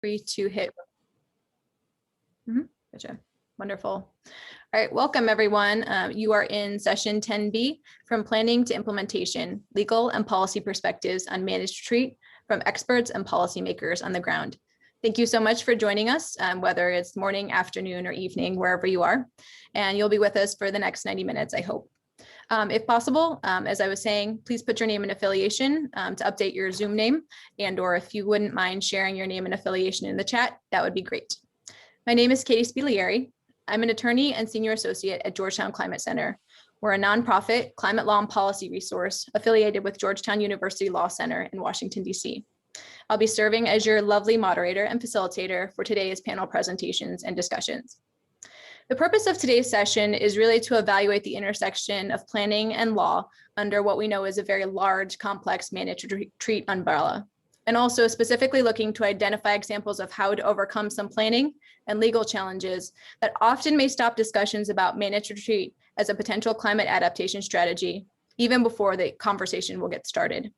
free to hit. Gotcha. Wonderful. All right, welcome everyone. You are in session 10B, from planning to implementation, legal and policy perspectives on managed retreat from experts and policymakers on the ground. Thank you so much for joining us, whether it's morning, afternoon, or evening, wherever you are. And you'll be with us for the next 90 minutes, I hope. If possible, as I was saying, please put your name and affiliation to update your Zoom name, and or if you wouldn't mind sharing your name and affiliation in the chat, that would be great. My name is Katie Spilieri. I'm an attorney and senior associate at Georgetown Climate Center. We're a nonprofit climate law and policy resource affiliated with Georgetown University Law Center in Washington, D.C. I'll be serving as your lovely moderator and facilitator for today's panel presentations and discussions. The purpose of today's session is really to evaluate the intersection of planning and law under what we know is a very large, complex managed retreat umbrella, and also specifically looking to identify examples of how to overcome some planning and legal challenges that often may stop discussions about managed retreat as a potential climate adaptation strategy, even before the conversation will get started.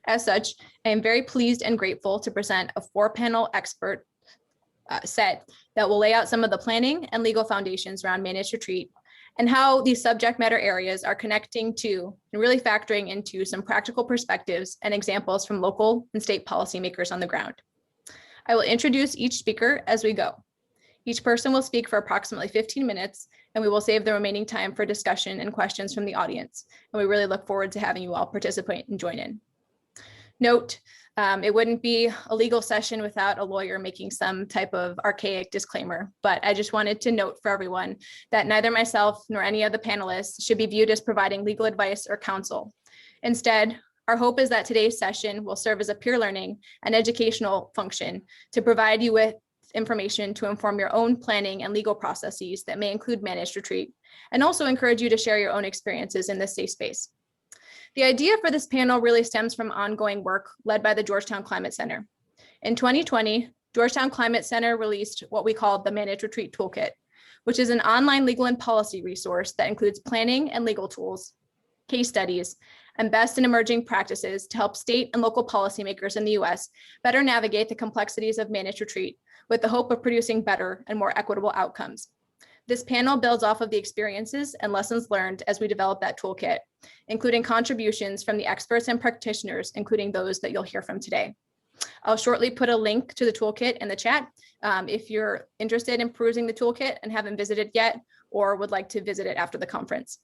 As such, I am very pleased and grateful to present a 4-panel expert set that will lay out some of the planning and legal foundations around managed retreat and how these subject matter areas are connecting to and really factoring into some practical perspectives and examples from local and state policymakers on the ground. I will introduce each speaker as we go. Each person will speak for approximately 15 minutes, and we will save the remaining time for discussion and questions from the audience. And we really look forward to having you all participate and join in. Note, it wouldn't be a legal session without a lawyer making some type of archaic disclaimer, but I just wanted to note for everyone that neither myself nor any of the panelists should be viewed as providing legal advice or counsel. Instead, our hope is that today's session will serve as a peer learning and educational function to provide you with information to inform your own planning and legal processes that may include managed retreat, and also encourage you to share your own experiences in this safe space. The idea for this panel really stems from ongoing work led by the Georgetown Climate Center. In 2020, Georgetown Climate Center released what we call the Managed Retreat Toolkit, which is an online legal and policy resource that includes planning and legal tools, case studies, and best and emerging practices to help state and local policymakers in the US better navigate the complexities of managed retreat with the hope of producing better and more equitable outcomes. This panel builds off of the experiences and lessons learned as we develop that toolkit, including contributions from the experts and practitioners, including those that you'll hear from today. I'll shortly put a link to the toolkit in the chat if you're interested in perusing the toolkit and haven't visited yet, or would like to visit it after the conference.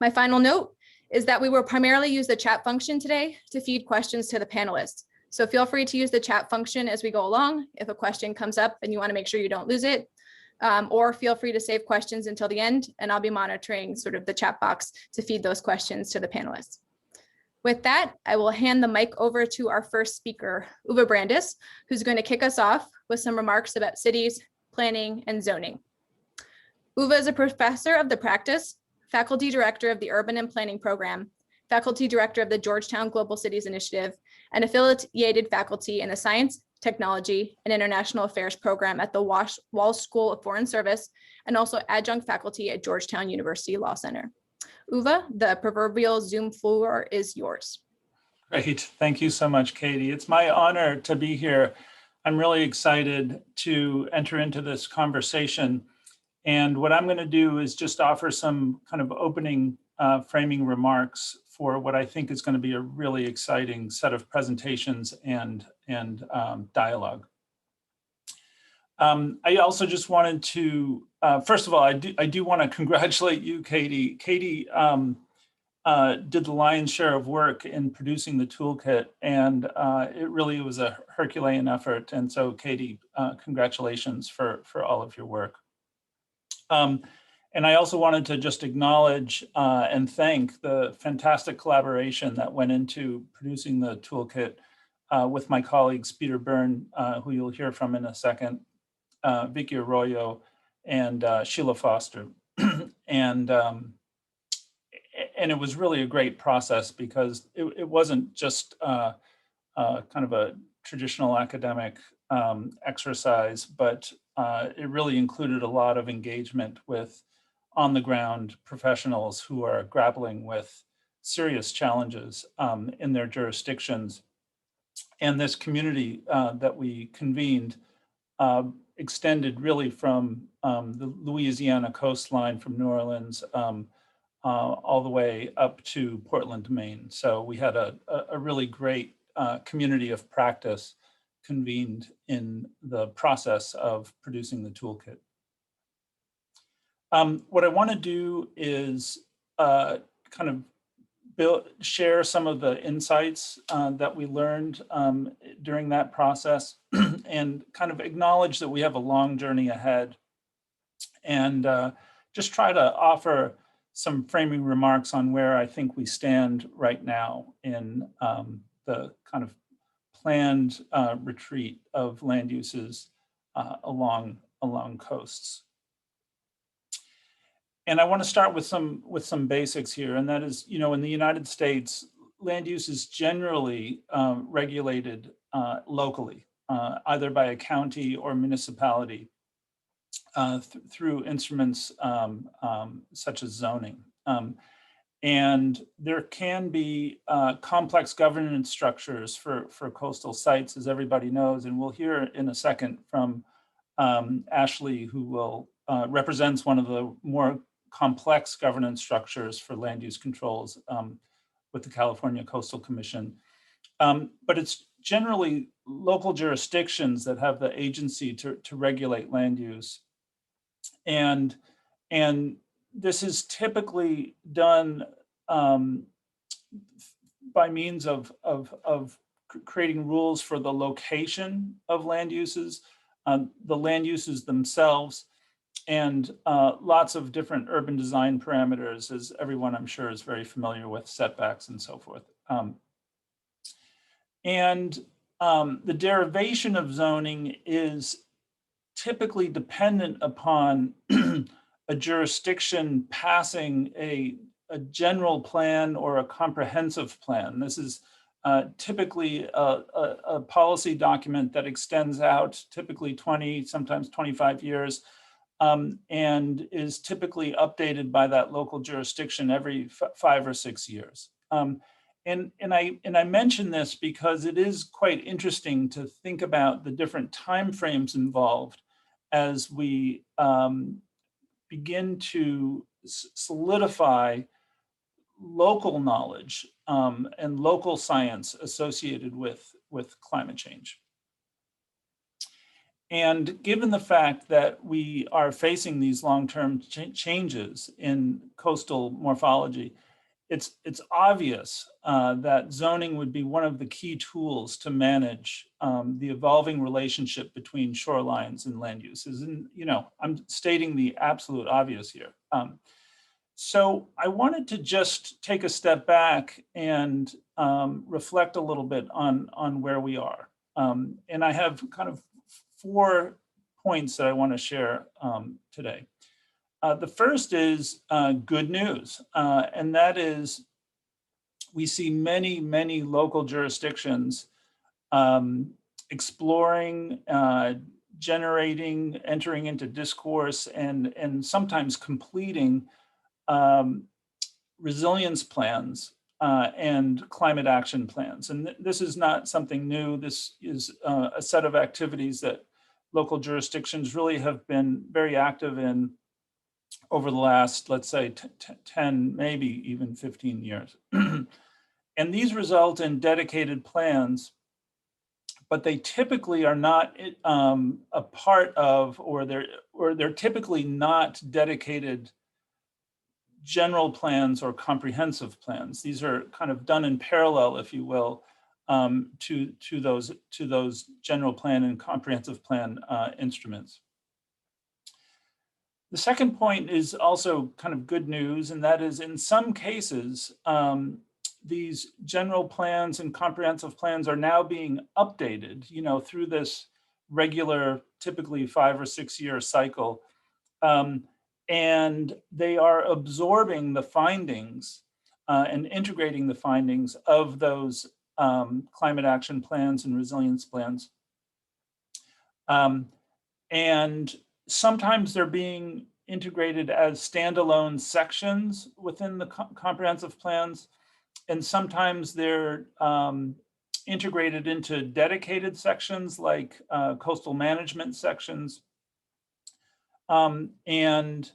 My final note is that we will primarily use the chat function today to feed questions to the panelists. So feel free to use the chat function as we go along. If a question comes up and you want to make sure you don't lose it, or feel free to save questions until the end, and I'll be monitoring sort of the chat box to feed those questions to the panelists. With that, I will hand the mic over to our first speaker, Uwe Brandis, who's going to kick us off with some remarks about cities, planning, and zoning. Uwe is a professor of the practice, faculty director of the Urban and Planning Program, faculty director of the Georgetown Global Cities Initiative, and affiliated faculty in the Science, Technology, and International Affairs program at the Walsh School of Foreign Service, and also adjunct faculty at Georgetown University Law Center. Uwe, the proverbial Zoom floor is yours. Great. Thank you so much, Katie. It's my honor to be here. I'm really excited to enter into this conversation. And what I'm going to do is just offer some kind of opening framing remarks for what I think is going to be a really exciting set of presentations and dialogue. I also just wanted to, first of all, I do want to congratulate you, Katie. Katie did the lion's share of work in producing the toolkit, and it really was a Herculean effort. And so, Katie, congratulations for all of your work. And I also wanted to just acknowledge and thank the fantastic collaboration that went into producing the toolkit with my colleagues, Peter Byrne, who you'll hear from in a second, Vicky Arroyo, and Sheila Foster. And it was really a great process because it wasn't just kind of a traditional academic exercise, but it really included a lot of engagement with on-the-ground professionals who are grappling with serious challenges in their jurisdictions. And this community that we convened extended really from the Louisiana coastline from New Orleans all the way up to Portland, Maine. So we had a really great community of practice convened in the process of producing the toolkit. What I want to do is kind of share some of the insights that we learned during that process and kind of acknowledge that we have a long journey ahead, and just try to offer some framing remarks on where I think we stand right now in the kind of planned retreat of land uses along coasts. And I want to start with some basics here, and that is, in the United States, land use is generally regulated locally, either by a county or municipality through instruments such as zoning. And there can be complex governance structures for coastal sites, as everybody knows, and we'll hear in a second from Ashley, who will represents one of the more complex governance structures for land use controls with the California Coastal Commission. But it's generally local jurisdictions that have the agency to regulate land use. And this is typically done by means of creating rules for the location of land uses, the land uses themselves, and lots of different urban design parameters, as everyone I'm sure is very familiar with, setbacks and so forth. The derivation of zoning is typically dependent upon a jurisdiction passing a general plan or a comprehensive plan. This is typically a policy document that extends out typically 20, sometimes 25 years, and is typically updated by that local jurisdiction every 5 or 6 years. And I mention this because it is quite interesting to think about the different timeframes involved as we begin to solidify local knowledge and local science associated with climate change. And given the fact that we are facing these long-term changes in coastal morphology, it's obvious that zoning would be one of the key tools to manage the evolving relationship between shorelines and land uses. And, I'm stating the absolute obvious here. So I wanted to just take a step back and reflect a little bit on where we are. And I have kind of 4 points that I want to share today. The first is good news, and that is we see many, many local jurisdictions exploring, generating, entering into discourse, and sometimes completing resilience plans and climate action plans. And this is not something new. This is a set of activities that local jurisdictions really have been very active in over the last, let's say, 10, maybe even 15 years. And these result in dedicated plans, but they typically are not a part of, or they're typically not dedicated general plans or comprehensive plans. These are kind of done in parallel, if you will, to those general plan and comprehensive plan instruments. The second point is also kind of good news, and that is in some cases, these general plans and comprehensive plans are now being updated, through this regular, typically 5 or 6 year cycle. And they are absorbing the findings and integrating the findings of those climate action plans and resilience plans. And sometimes they're being integrated as standalone sections within the comprehensive plans, and sometimes they're integrated into dedicated sections like coastal management sections. And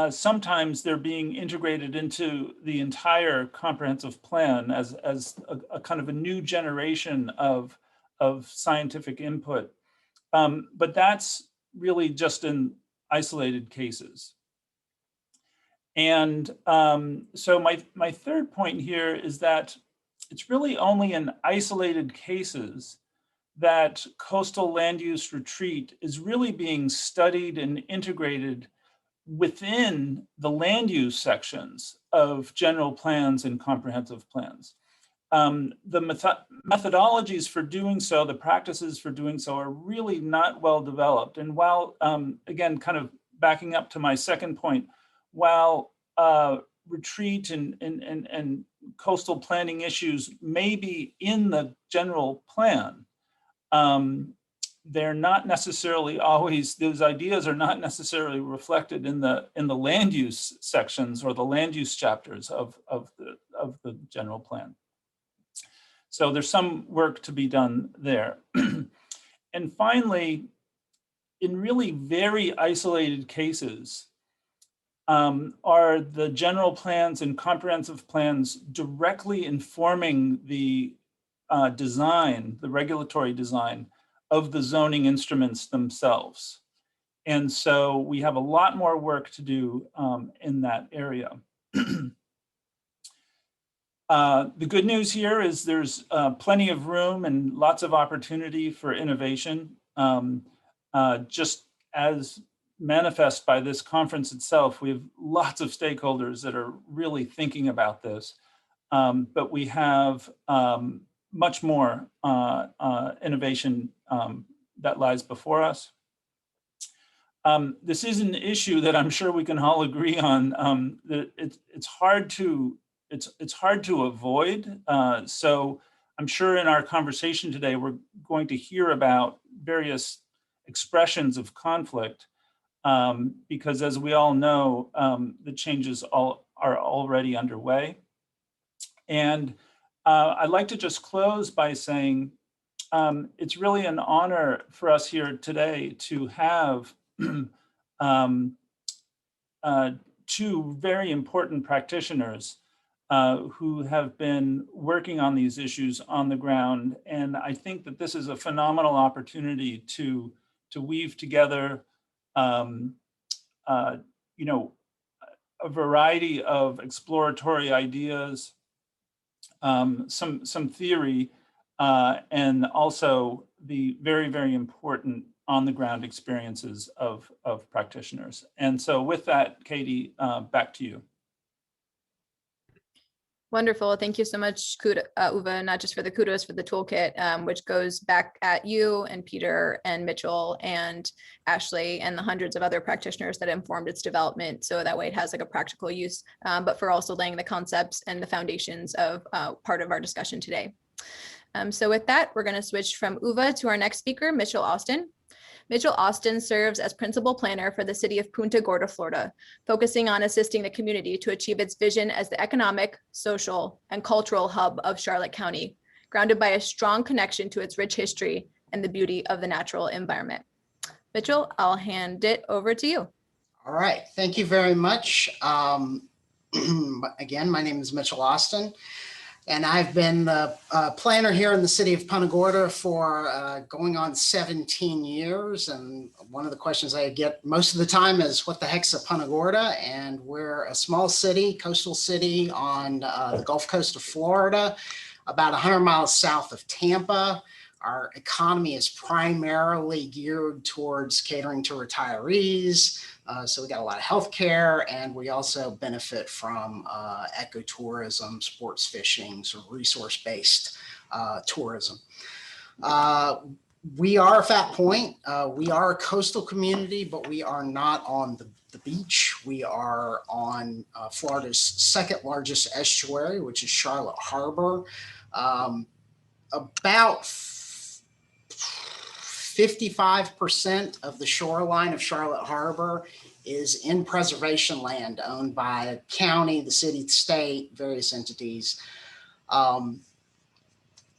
sometimes they're being integrated into the entire comprehensive plan as a kind of a new generation of scientific input. But that's really just in isolated cases. And so my third point here is that it's really only in isolated cases that coastal land use retreat is really being studied and integrated within the land use sections of general plans and comprehensive plans. The methodologies for doing so, the practices for doing so are really not well developed. And while, again, kind of backing up to my second point, while retreat and coastal planning issues may be in the general plan, they're not necessarily always, those ideas are not necessarily reflected in the land use sections or the land use chapters of the general plan. So there's some work to be done there. And finally, in really very isolated cases, are the general plans and comprehensive plans directly informing the design, the regulatory design of the zoning instruments themselves. And so we have a lot more work to do in that area. The good news here is there's plenty of room and lots of opportunity for innovation. Just as manifest by this conference itself, we have lots of stakeholders that are really thinking about this, but we have much more innovation that lies before us. This is an issue that I'm sure we can all agree on. That it's hard to avoid. So I'm sure in our conversation today, we're going to hear about various expressions of conflict, because as we all know, the changes are already underway. And I'd like to just close by saying it's really an honor for us here today to have two very important practitioners who have been working on these issues on the ground. And I think that this is a phenomenal opportunity to weave together you know, a variety of exploratory ideas, some theory, and also the very, very important on-the-ground experiences of practitioners. And so with that, Katie, back to you. Wonderful. Thank you so much, Uwe, not just for the kudos for the toolkit, which goes back at you and Peter and Mitchell and Ashley and the hundreds of other practitioners that informed its development. So that way it has like a practical use, but for also laying the concepts and the foundations of part of our discussion today. So with that, we're going to switch from Uwe to our next speaker, Mitchell Austin. Mitchell Austin serves as principal planner for the city of Punta Gorda, Florida, focusing on assisting the community to achieve its vision as the economic, social, and cultural hub of Charlotte County, grounded by a strong connection to its rich history and the beauty of the natural environment. Mitchell, I'll hand it over to you. All right, thank you very much. Again, my name is Mitchell Austin. And I've been the planner here in the city of Punta Gorda for going on 17 years. And one of the questions I get most of the time is, what the heck's a Punta Gorda? And we're a small city, coastal city on the Gulf Coast of Florida, about 100 miles south of Tampa. Our economy is primarily geared towards catering to retirees. So we got a lot of healthcare, and we also benefit from ecotourism, sports fishing, sort of resource-based tourism. We are a fat point. We are a coastal community, but we are not on the beach. We are on Florida's second largest estuary, which is Charlotte Harbor. About 55% of the shoreline of Charlotte Harbor is in preservation land owned by county, the city, the state, various entities.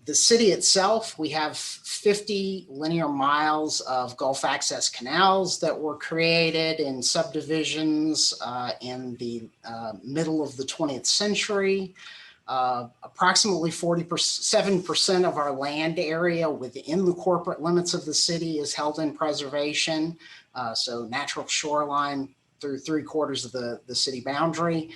The city itself, we have 50 linear miles of Gulf access canals that were created in subdivisions in the middle of the 20th century. Approximately 47% of our land area within the corporate limits of the city is held in preservation. So natural shoreline through 3/4 of the city boundary.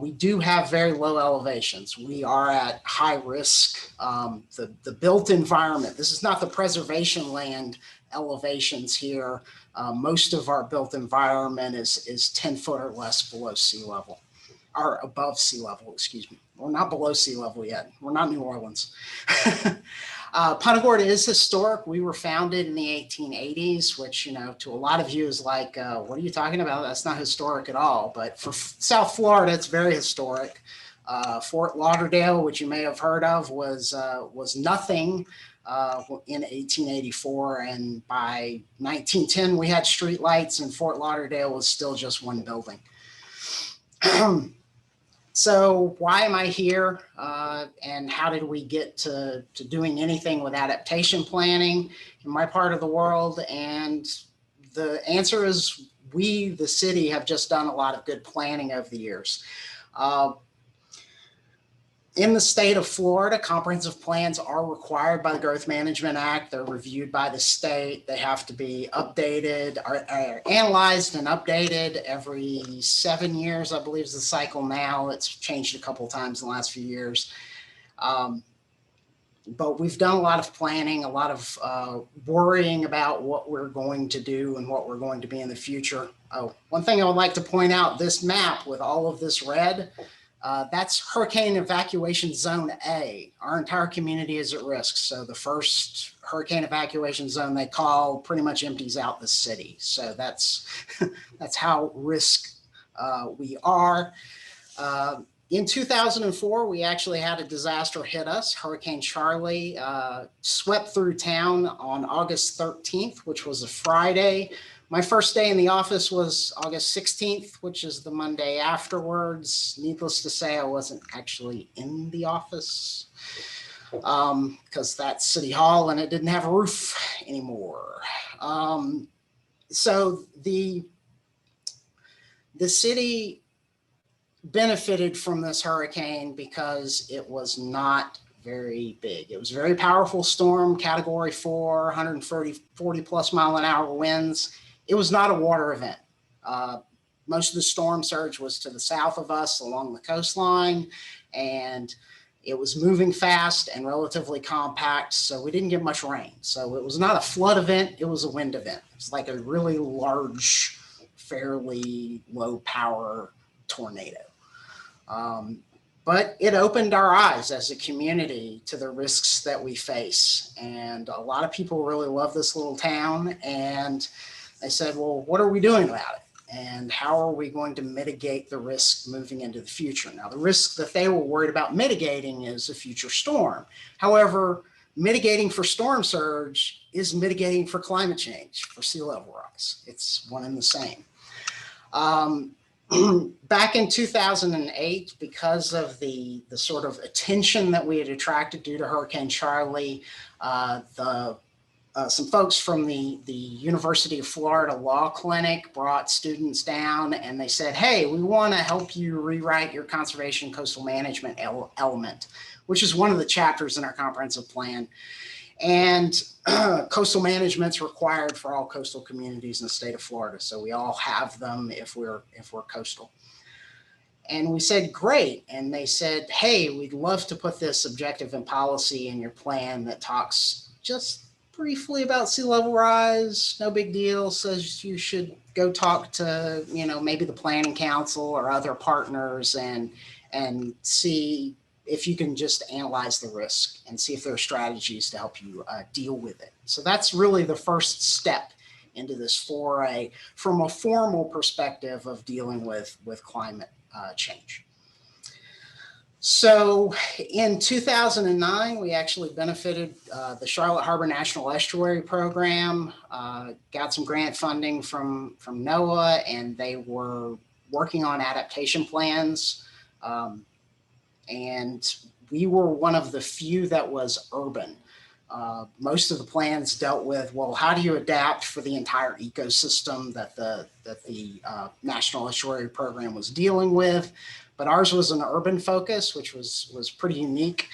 We do have very low elevations. We are at high risk. The built environment, this is not the preservation land elevations here. Most of our built environment is 10 foot or less below sea level, or above sea level, excuse me. We're not below sea level yet. We're not New Orleans. Punta Gorda is historic. We were founded in the 1880s, which, you know, to a lot of you is like, what are you talking about? That's not historic at all. But for South Florida, it's very historic. Fort Lauderdale, which you may have heard of, was nothing in 1884. And by 1910, we had street lights, and Fort Lauderdale was still just one building. So why am I here, and how did we get to doing anything with adaptation planning in my part of the world? And the answer is we, the city, have just done a lot of good planning over the years. In the state of Florida, comprehensive plans are required by the Growth Management Act. They're reviewed by the state. They have to be updated, are analyzed and updated every 7 years, I believe is the cycle now. It's changed a couple of times in the last few years. But we've done a lot of planning, a lot of worrying about what we're going to do and what we're going to be in the future. Oh, one thing I would like to point out, this map with all of this red, that's Hurricane Evacuation Zone A. Our entire community is at risk. So the first hurricane evacuation zone they call pretty much empties out the city. So that's how risk we are. In 2004, we actually had a disaster hit us. Hurricane Charlie swept through town on August 13th, which was a Friday. My first day in the office was August 16th, which is the Monday afterwards. Needless to say, I wasn't actually in the office because that's City Hall and it didn't have a roof anymore. So the city benefited from this hurricane because it was not very big. It was a very powerful storm, Category 4, 140 plus mile an hour winds. It was not a water event. Most of the storm surge was to the south of us along the coastline, and it was moving fast and relatively compact, so we didn't get much rain. So it was not a flood event, it was a wind event. It's like a really large, fairly low power tornado. But it opened our eyes as a community to the risks that we face. And a lot of people really love this little town, and they said, well, what are we doing about it? And how are we going to mitigate the risk moving into the future? Now, the risk that they were worried about mitigating is a future storm. However, mitigating for storm surge is mitigating for climate change, for sea level rise. It's one and the same. Back in 2008, because of the sort of attention that we had attracted due to Hurricane Charlie, some folks from the University of Florida Law Clinic brought students down and they said, hey, we want to help you rewrite your conservation coastal management element, which is one of the chapters in our comprehensive plan. And coastal management's required for all coastal communities in the state of Florida. So we all have them if we're coastal. And we said, great. And they said, hey, we'd love to put this objective and policy in your plan that talks just briefly about sea level rise, no big deal, says you should go talk to, maybe the planning council or other partners and see if you can just analyze the risk and see if there are strategies to help you deal with it. So that's really the first step into this foray from a formal perspective of dealing with climate change. So in 2009, we actually benefited the Charlotte Harbor National Estuary Program, got some grant funding from NOAA, and they were working on adaptation plans. And we were one of the few that was urban. Most of the plans dealt with, well, how do you adapt for the entire ecosystem that the National Estuary Program was dealing with? But ours was an urban focus, which was pretty unique.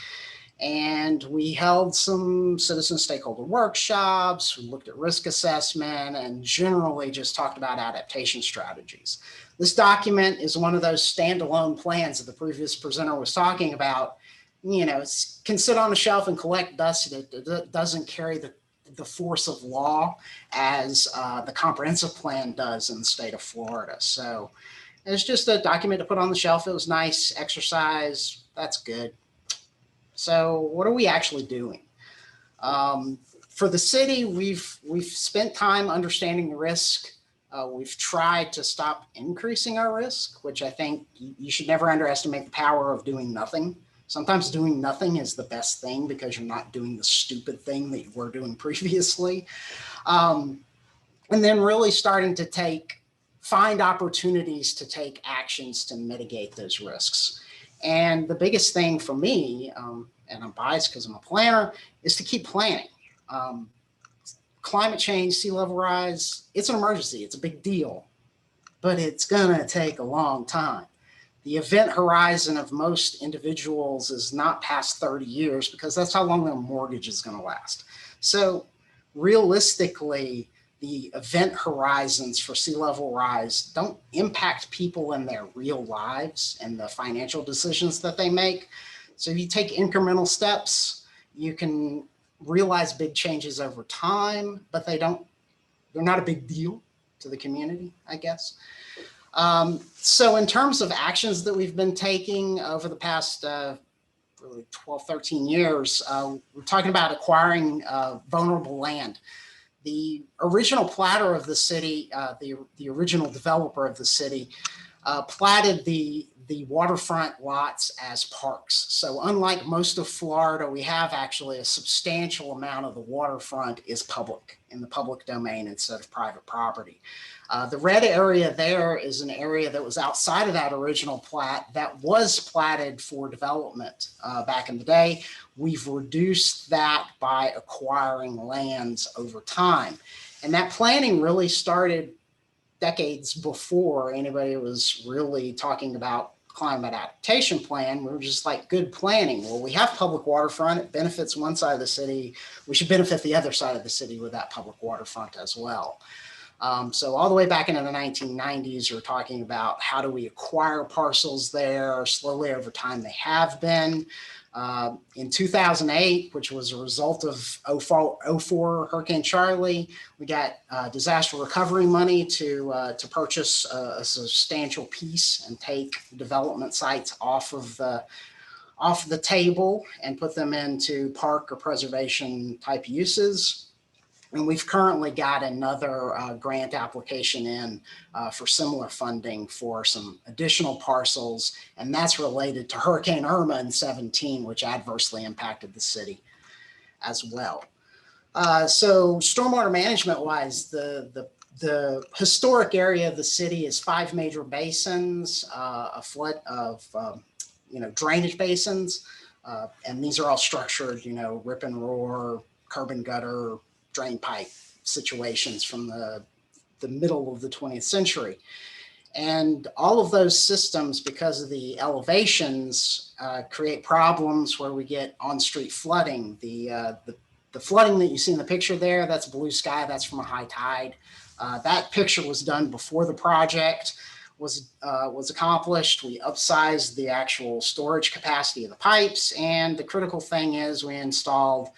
And we held some citizen stakeholder workshops, we looked at risk assessment, and generally just talked about adaptation strategies. This document is one of those standalone plans that the previous presenter was talking about. You know, it can sit on a shelf and collect dust. It doesn't carry the force of law as the comprehensive plan does in the state of Florida. So it's just a document to put on the shelf. It was nice exercise. That's good. So what are we actually doing? For the city, we've spent time understanding the risk. We've tried to stop increasing our risk, which I think you should never underestimate the power of doing nothing. Sometimes doing nothing is the best thing because you're not doing the stupid thing that you were doing previously. And then really starting to find opportunities to take actions to mitigate those risks. And the biggest thing for me, and I'm biased because I'm a planner, is to keep planning. Climate change, sea level rise, it's an emergency, it's a big deal, but it's gonna take a long time. The event horizon of most individuals is not past 30 years because that's how long their mortgage is gonna last. So realistically, the event horizons for sea level rise don't impact people in their real lives and the financial decisions that they make. So if you take incremental steps, you can realize big changes over time, but they're not a big deal to the community, I guess. So in terms of actions that we've been taking over the past really 12, 13 years, we're talking about acquiring vulnerable land. The original platter of the city, the original developer of the city, platted the waterfront lots as parks. So unlike most of Florida, we have actually a substantial amount of the waterfront is public, in the public domain instead of private property. The red area there is an area that was outside of that original plat that was platted for development back in the day. We've reduced that by acquiring lands over time. And that planning really started decades before anybody was really talking about climate adaptation plan. We were just like, good planning. Well, we have public waterfront. It benefits one side of the city. We should benefit the other side of the city with that public waterfront as well. So all the way back into the 1990s, we're talking about how do we acquire parcels there. Slowly over time, they have been. In 2008, which was a result of 04 Hurricane Charlie, we got disaster recovery money to purchase a substantial piece and take development sites off of the table and put them into park or preservation type uses. And we've currently got another grant application in for similar funding for some additional parcels. And that's related to Hurricane Irma in 17, which adversely impacted the city as well. So stormwater management wise, the historic area of the city is 5 major basins, a flood of drainage basins. And these are all structured, rip and roar, curb and gutter, drain pipe situations from the middle of the 20th century. And all of those systems, because of the elevations, create problems where we get on-street flooding. The flooding that you see in the picture there, that's blue sky, that's from a high tide. That picture was done before the project was accomplished. We upsized the actual storage capacity of the pipes. And the critical thing is we installed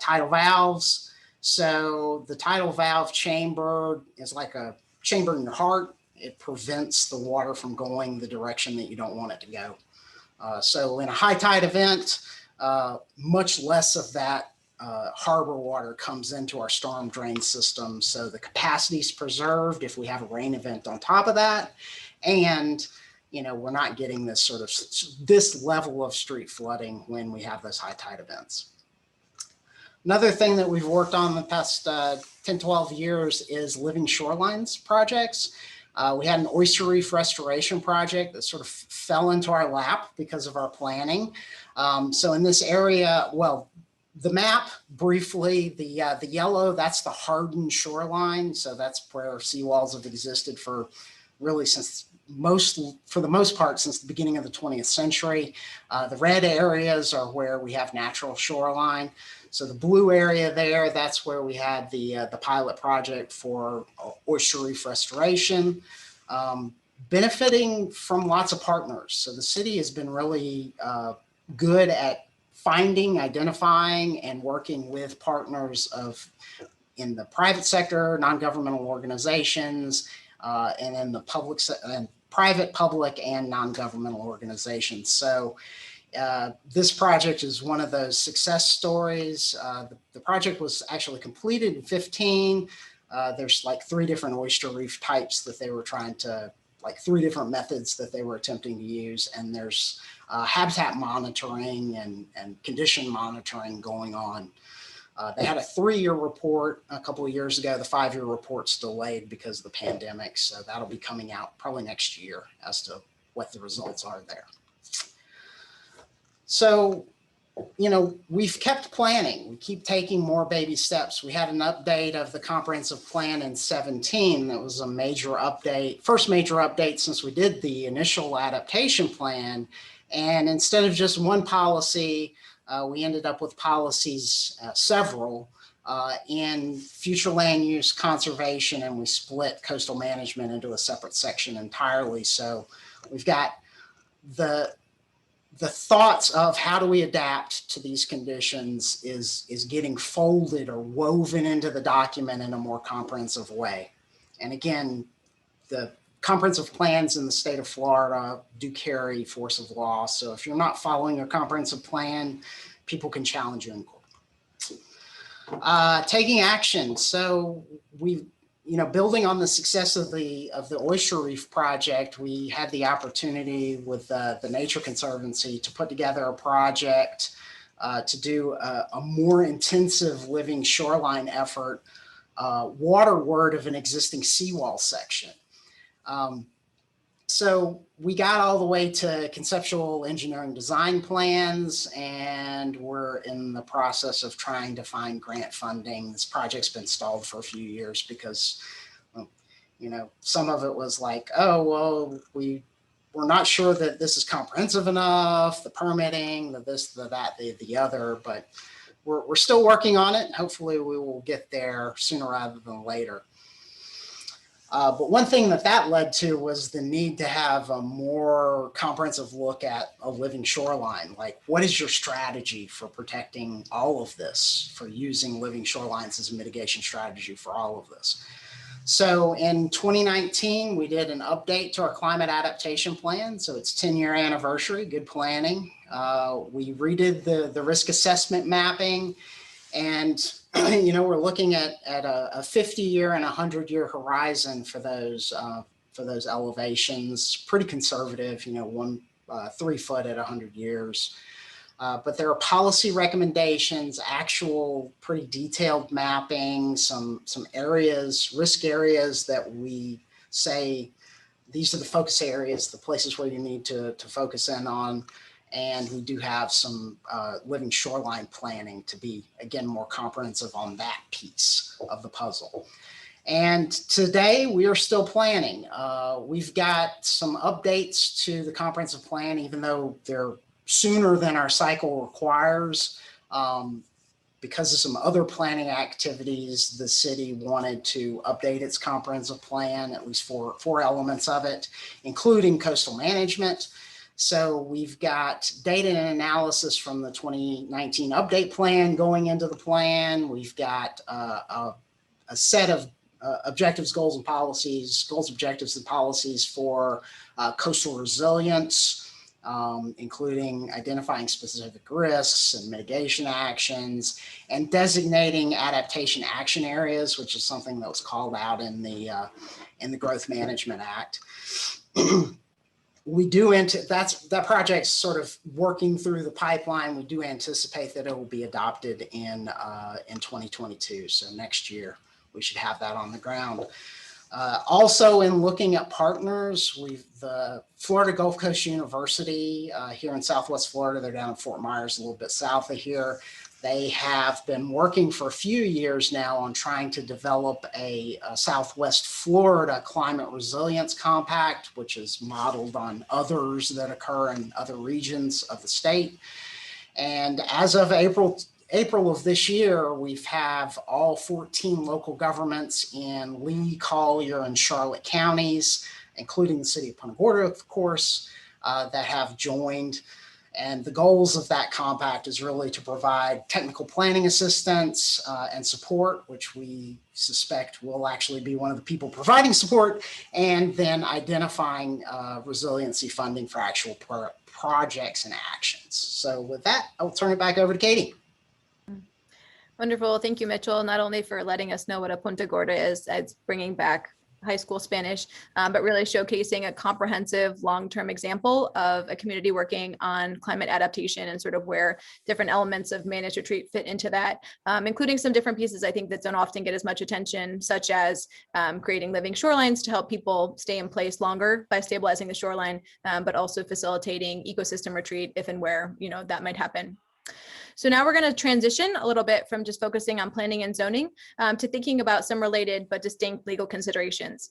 tidal valves. So the tidal valve chamber is like a chamber in your heart. It prevents the water from going the direction that you don't want it to go. So in a high tide event, much less of that harbor water comes into our storm drain system. So the capacity is preserved if we have a rain event on top of that. And we're not getting this level of street flooding when we have those high tide events. Another thing that we've worked on the past 10, 12 years is living shorelines projects. We had an Oyster Reef restoration project that sort of fell into our lap because of our planning. So in this area, well, the map briefly, the yellow, that's the hardened shoreline. So that's where seawalls have existed for really for the most part, since the beginning of the 20th century. The red areas are where we have natural shoreline. So the blue area there, that's where we had the pilot project for Oyster Reef restoration, benefiting from lots of partners. So the city has been really good at finding, identifying, and working with partners in the private sector, non-governmental organizations, and in the private, public, and non-governmental organizations. So this project is one of those success stories. The project was actually completed in 2015. There's like 3 different oyster reef types that they were trying to, like 3 different methods that they were attempting to use. And there's habitat monitoring and condition monitoring going on. They had a 3-year report a couple of years ago. The 5-year report's delayed because of the pandemic. So that'll be coming out probably next year as to what the results are there. So, you know, we've kept planning. We keep taking more baby steps. We had an update of the comprehensive plan in 2017. That was a major update, first major update since we did the initial adaptation plan. And instead of just one policy, we ended up with policies, several, in future land use, conservation, and we split coastal management into a separate section entirely. So we've got the thoughts of how do we adapt to these conditions is getting folded or woven into the document in a more comprehensive way. And again, the comprehensive plans in the state of Florida do carry force of law. So if you're not following a comprehensive plan, people can challenge you in court. Taking action. So building on the success of the Oyster Reef project, we had the opportunity with the Nature Conservancy to put together a project to do a more intensive living shoreline effort waterward of an existing seawall section. So we got all the way to conceptual engineering design plans, and we're in the process of trying to find grant funding. This project's been stalled for a few years because, some of it was like, oh, well, we're not sure that this is comprehensive enough, the permitting, the this, the that, the other, but we're still working on it. Hopefully we will get there sooner rather than later. But one thing that led to was the need to have a more comprehensive look at a living shoreline. Like, what is your strategy for protecting all of this, for using living shorelines as a mitigation strategy for all of this? So in 2019, we did an update to our climate adaptation plan. So it's 10-year anniversary, good planning. We redid the risk assessment mapping, and we're looking at a 50-year and 100-year horizon for those elevations. Pretty conservative, 3 foot at 100 years. But there are policy recommendations, actual pretty detailed mapping, some areas, risk areas that we say these are the focus areas, the places where you need to focus in on. And we do have some living shoreline planning to be, again, more comprehensive on that piece of the puzzle. And today we are still planning. We've got some updates to the comprehensive plan, even though they're sooner than our cycle requires. Because of some other planning activities, the city wanted to update its comprehensive plan, at least four elements of it, including coastal management. So we've got data and analysis from the 2019 update plan going into the plan. We've got a set of objectives, goals, and policies, goals, objectives, and policies for coastal resilience, including identifying specific risks and mitigation actions, and designating adaptation action areas, which is something that was called out in the Growth Management Act. We do that project's sort of working through the pipeline. We do anticipate that it will be adopted in 2022. So next year we should have that on the ground. Also, in looking at partners, the Florida Gulf Coast University here in Southwest Florida, they're down in Fort Myers, a little bit south of here. They have been working for a few years now on trying to develop a Southwest Florida Climate Resilience Compact, which is modeled on others that occur in other regions of the state. And as of April of this year, we've have all 14 local governments in Lee, Collier, and Charlotte counties, including the city of Punta Gorda, of course, that have joined. And the goals of that compact is really to provide technical planning assistance and support, which we suspect will actually be one of the people providing support, and then identifying resiliency funding for actual projects and actions. So with that, I'll turn it back over to Katie. Wonderful. Thank you, Mitchell, not only for letting us know what a Punta Gorda is, it's bringing back high school Spanish, but really showcasing a comprehensive long-term example of a community working on climate adaptation and sort of where different elements of managed retreat fit into that, including some different pieces I think that don't often get as much attention, such as creating living shorelines to help people stay in place longer by stabilizing the shoreline, but also facilitating ecosystem retreat if and where that might happen. So now we're going to transition a little bit from just focusing on planning and zoning to thinking about some related but distinct legal considerations.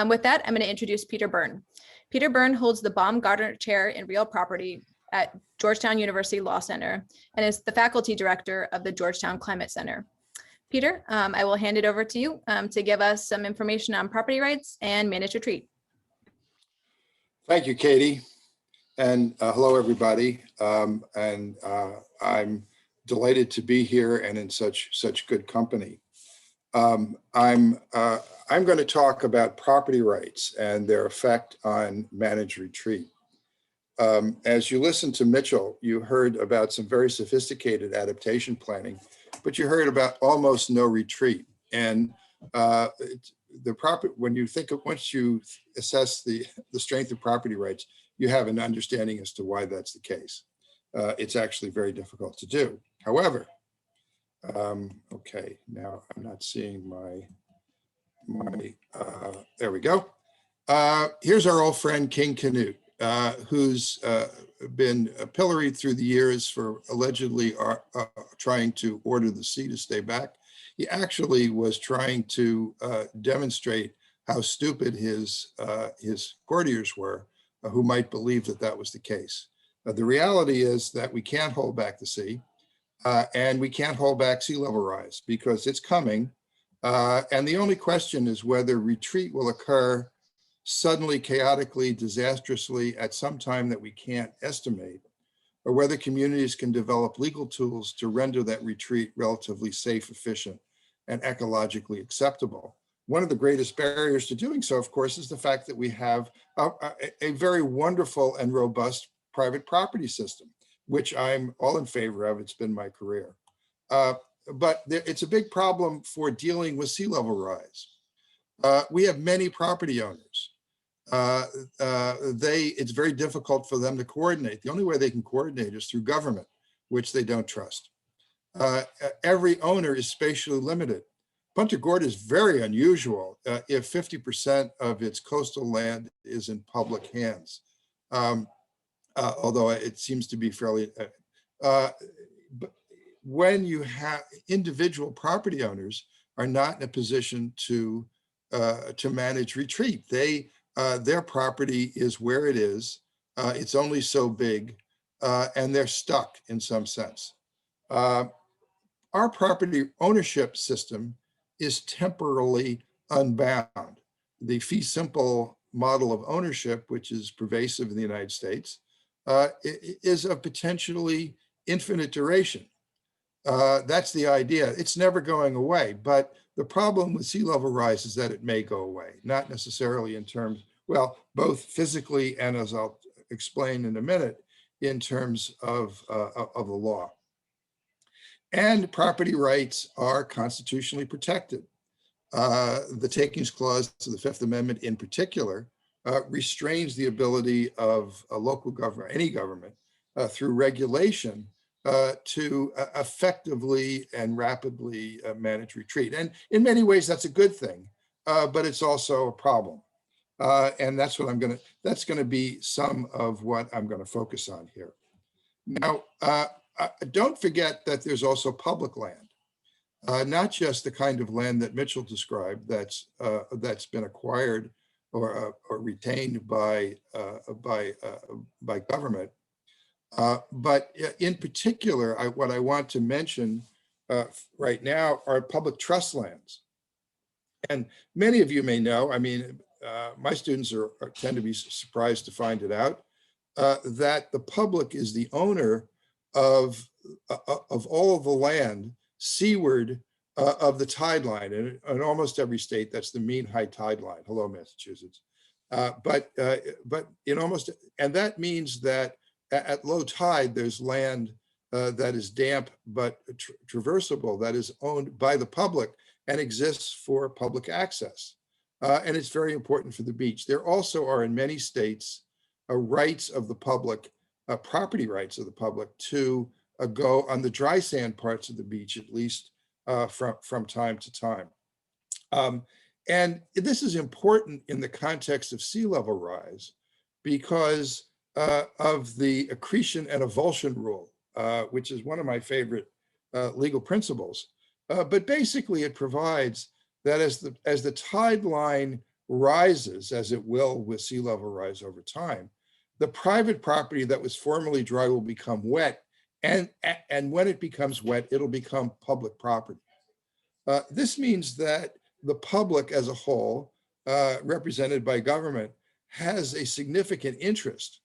With that, I'm going to introduce Peter Byrne. Peter Byrne holds the Baumgartner Chair in Real Property at Georgetown University Law Center and is the faculty director of the Georgetown Climate Center. Peter, I will hand it over to you to give us some information on property rights and managed retreat. Thank you, Katie. And hello, everybody. I'm delighted to be here and in such good company. I'm going to talk about property rights and their effect on managed retreat. As you listened to Mitchell, you heard about some very sophisticated adaptation planning, but you heard about almost no retreat. And when you think of, once you assess the strength of property rights, you have an understanding as to why that's the case. It's actually very difficult to do. However, okay, now I'm not seeing there we go. Here's our old friend, King Canute, who's been pilloried through the years for allegedly trying to order the sea to stay back. He actually was trying to demonstrate how stupid his courtiers were, who might believe that that was the case. The reality is that we can't hold back the sea, and we can't hold back sea level rise because it's coming. And the only question is whether retreat will occur suddenly, chaotically, disastrously at some time that we can't estimate, or whether communities can develop legal tools to render that retreat relatively safe, efficient, and ecologically acceptable. One of the greatest barriers to doing so, of course, is the fact that we have a very wonderful and robust private property system, which I'm all in favor of. It's been my career. But it's a big problem for dealing with sea level rise. We have many property owners. It's very difficult for them to coordinate. The only way they can coordinate is through government, which they don't trust. Every owner is spatially limited. Punta Gorda is very unusual if 50% of its coastal land is in public hands, although it seems to be fairly, but when you have individual property owners are not in a position to manage retreat. Their property is where it is. It's only so big, and they're stuck in some sense. Our property ownership system is temporally unbound. The fee simple model of ownership, which is pervasive in the United States, is of potentially infinite duration. That's the idea. It's never going away, but the problem with sea level rise is that it may go away, not necessarily in terms, well, both physically and, as I'll explain in a minute, in terms of the law. And property rights are constitutionally protected. The Takings Clause to the Fifth Amendment in particular restrains the ability of a local government, any government, through regulation to effectively and rapidly manage retreat. And in many ways, that's a good thing. but it's also a problem. And that's what that's going to be some of what I'm going to focus on here. Now, don't forget that there's also public land, not just the kind of land that Mitchell described that's been acquired or retained by government. But in particular, what I want to mention right now are public trust lands. And many of you may know, I mean, my students tend to be surprised to find it out, that the public is the owner of all of the land seaward of the tide line. And in almost every state, that's the mean high tide line. Hello, Massachusetts. But in almost, and that means that at low tide, there's land that is damp but traversable, that is owned by the public and exists for public access. And it's very important for the beach. There also are in many states rights of the public, property rights of the public to go on the dry sand parts of the beach, at least from time to time. And this is important in the context of sea level rise because of the accretion and avulsion rule, which is one of my favorite legal principles. But basically it provides that as the tide line rises, as it will with sea level rise over time, the private property that was formerly dry will become wet. And when it becomes wet, it'll become public property. This means that the public as a whole, represented by government, has a significant interest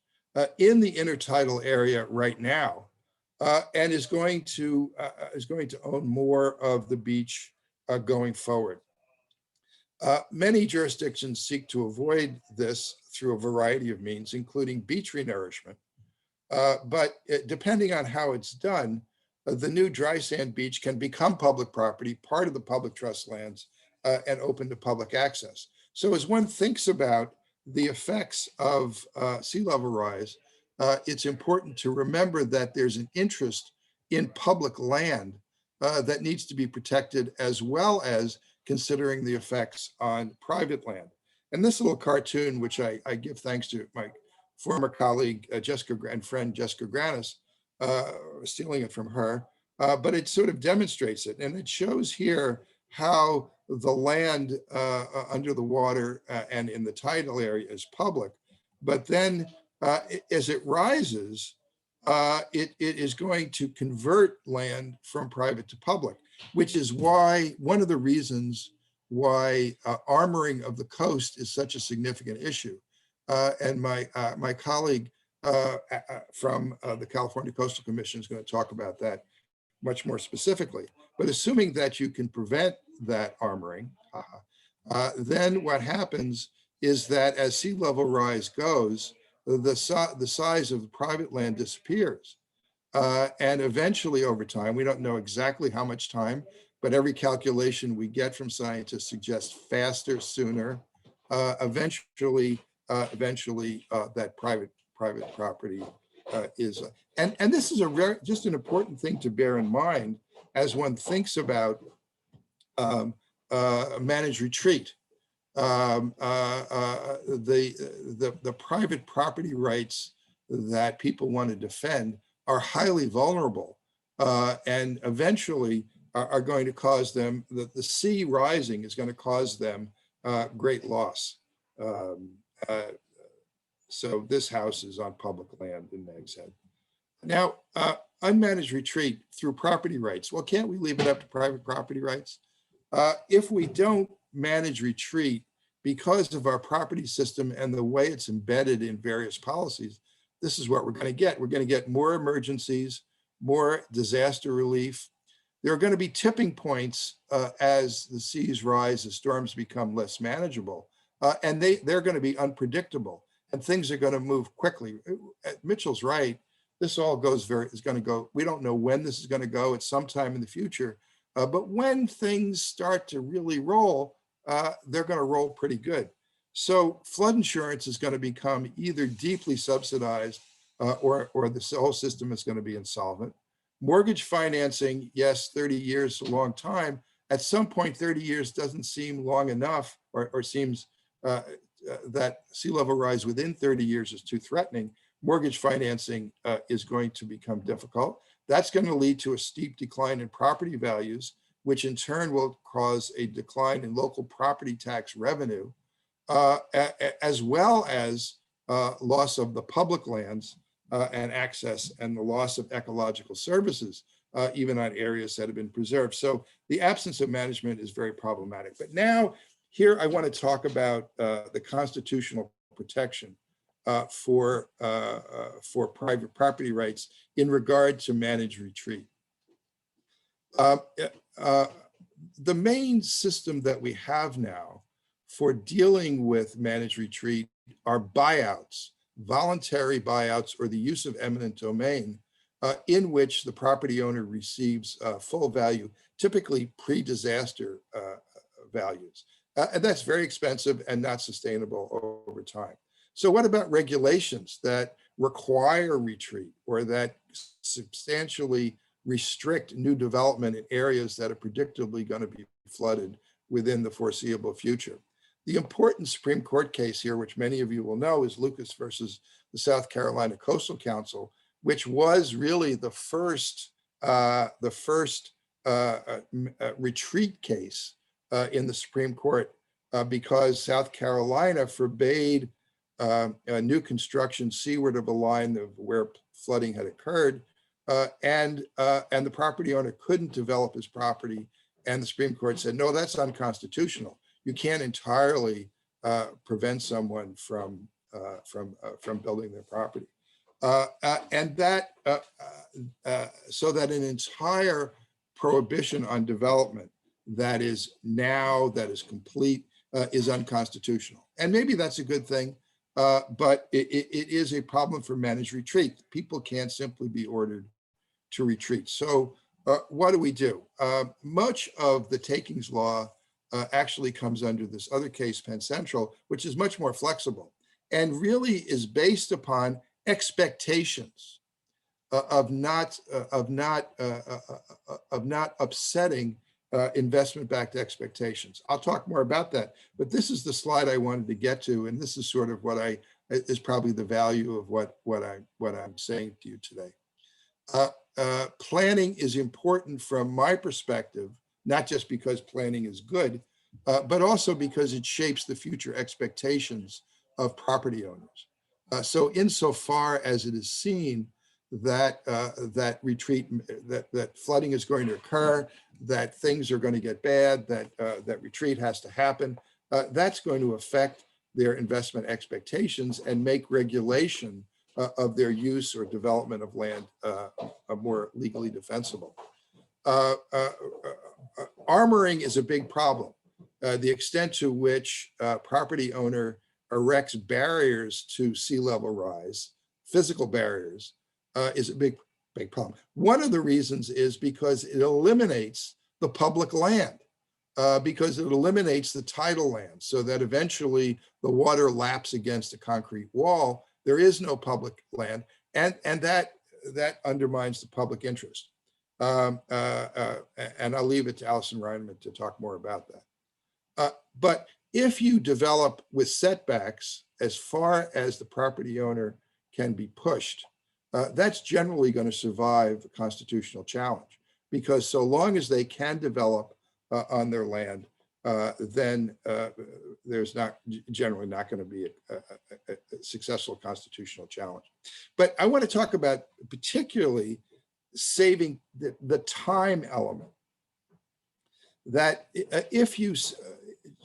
in the intertidal area right now, and is going to own more of the beach going forward. Many jurisdictions seek to avoid this through a variety of means, including beach renourishment. But depending on how it's done, the new dry sand beach can become public property, part of the public trust lands, and open to public access. So as one thinks about the effects of sea level rise, it's important to remember that there's an interest in public land that needs to be protected, as well as considering the effects on private land. And this little cartoon, which I give thanks to my former colleague, Jessica and friend Jessica Granis, stealing it from her, but it sort of demonstrates it. And it shows here how the land under the water and in the tidal area is public. But then as it rises, it is going to convert land from private to public, which is why one of the reasons why armoring of the coast is such a significant issue. And my colleague from the California Coastal Commission is going to talk about that much more specifically. But assuming that you can prevent that armoring, then what happens is that as sea level rise goes, the size of the private land disappears. And eventually over time, we don't know exactly how much time, but every calculation we get from scientists suggests faster, sooner. Eventually, that private property is, and this is just an important thing to bear in mind as one thinks about managed retreat. The private property rights that people want to defend are highly vulnerable, and eventually are going to cause them, the sea rising is going to cause them great loss. So this house is on public land in Meg's Head. Now, unmanaged retreat through property rights. Well, can't we leave it up to private property rights? If we don't manage retreat because of our property system and the way it's embedded in various policies, this is what we're going to get. We're going to get more emergencies, more disaster relief. There are going to be tipping points as the seas rise, as storms become less manageable, and they're going to be unpredictable, and things are going to move quickly. Mitchell's right. This all is going to go. We don't know when this is going to go. It's sometime in the future. But when things start to really roll, they're going to roll pretty good. So flood insurance is going to become either deeply subsidized or the whole system is going to be insolvent. Mortgage financing, yes, 30 years is a long time. at some point, 30 years doesn't seem long enough, or seems that sea level rise within 30 years is too threatening. Mortgage financing is going to become difficult. That's going to lead to a steep decline in property values, which in turn will cause a decline in local property tax revenue, as well as loss of the public lands and access, and the loss of ecological services, even on areas that have been preserved. So the absence of management is very problematic. But now here I want to talk about the constitutional protection for private property rights in regard to managed retreat. The main system that we have now for dealing with managed retreat are buyouts, voluntary buyouts, or the use of eminent domain, in which the property owner receives full value, typically pre-disaster values. And that's very expensive and not sustainable over time. So what about regulations that require retreat, or that substantially restrict new development in areas that are predictably going to be flooded within the foreseeable future? The important Supreme Court case here, which many of you will know, is Lucas versus the South Carolina Coastal Council, which was really the first retreat case in the Supreme Court, because South Carolina forbade new construction seaward of a line of where flooding had occurred, and the property owner couldn't develop his property, and the Supreme Court said, no, that's unconstitutional. You can't entirely prevent someone from building their property, and that so that an entire prohibition on development that is complete is unconstitutional. And maybe that's a good thing, but it is a problem for managed retreat. People can't simply be ordered to retreat. So what do? Much of the takings law actually comes under this other case, Penn Central, which is much more flexible and really is based upon expectations of not upsetting investment-backed expectations. I'll talk more about that, but this is the slide I wanted to get to, and this is sort of what is probably the value of what I'm saying to you today. Planning is important from my perspective, not just because planning is good, but also because it shapes the future expectations of property owners. So insofar as it is seen that that flooding is going to occur, that things are going to get bad, that retreat has to happen, that's going to affect their investment expectations and make regulation of their use or development of land more legally defensible. Armoring is a big problem. The extent to which property owner erects barriers to sea level rise, physical barriers, is a big problem. One of the reasons is because it eliminates the public land, because it eliminates the tidal land, so that eventually the water laps against a concrete wall. There is no public land, and that undermines the public interest. And I'll leave it to Allison Reinemann to talk more about that. But if you develop with setbacks as far as the property owner can be pushed, that's generally going to survive a constitutional challenge, because so long as they can develop on their land, then there's generally not going to be a successful constitutional challenge. But I want to talk about particularly saving the time element. That if you,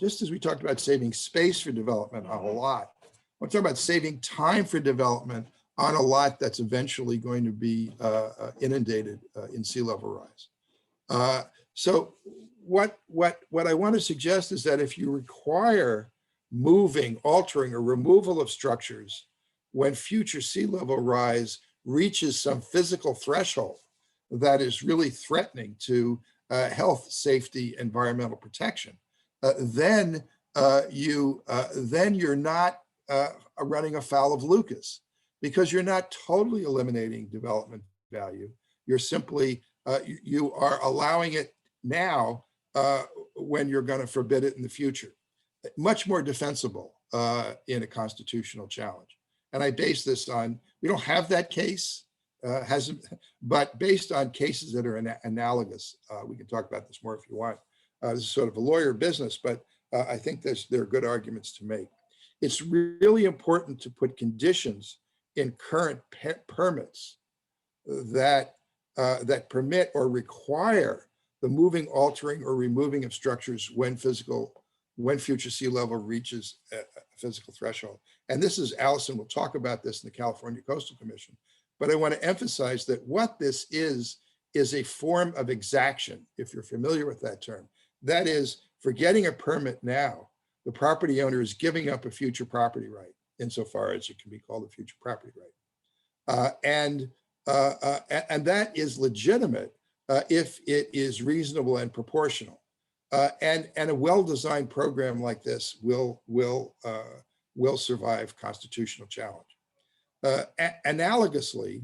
just as we talked about saving space for development on a lot, we're talking about saving time for development on a lot that's eventually going to be inundated in sea level rise. So what I want to suggest is that if you require moving, altering, or removal of structures when future sea level rise reaches some physical threshold that is really threatening to health, safety, environmental protection, then you're not running afoul of Lucas, because you're not totally eliminating development value. You're simply you are allowing it now when you're going to forbid it in the future. Much more defensible in a constitutional challenge. And I base this on, we don't have that case, but based on cases that are analogous. We can talk about this more if you want. This is sort of a lawyer business, but I think there are good arguments to make. It's really important to put conditions in current permits that permit or require the moving, altering, or removing of structures when future sea level reaches a physical threshold. And this is, Allison will talk about this in the California Coastal Commission, but I want to emphasize that what this is a form of exaction, if you're familiar with that term. That is, for getting a permit now, the property owner is giving up a future property right, insofar as it can be called a future property right. And that is legitimate if it is reasonable and proportional. And a well-designed program like this will survive constitutional challenge. Analogously,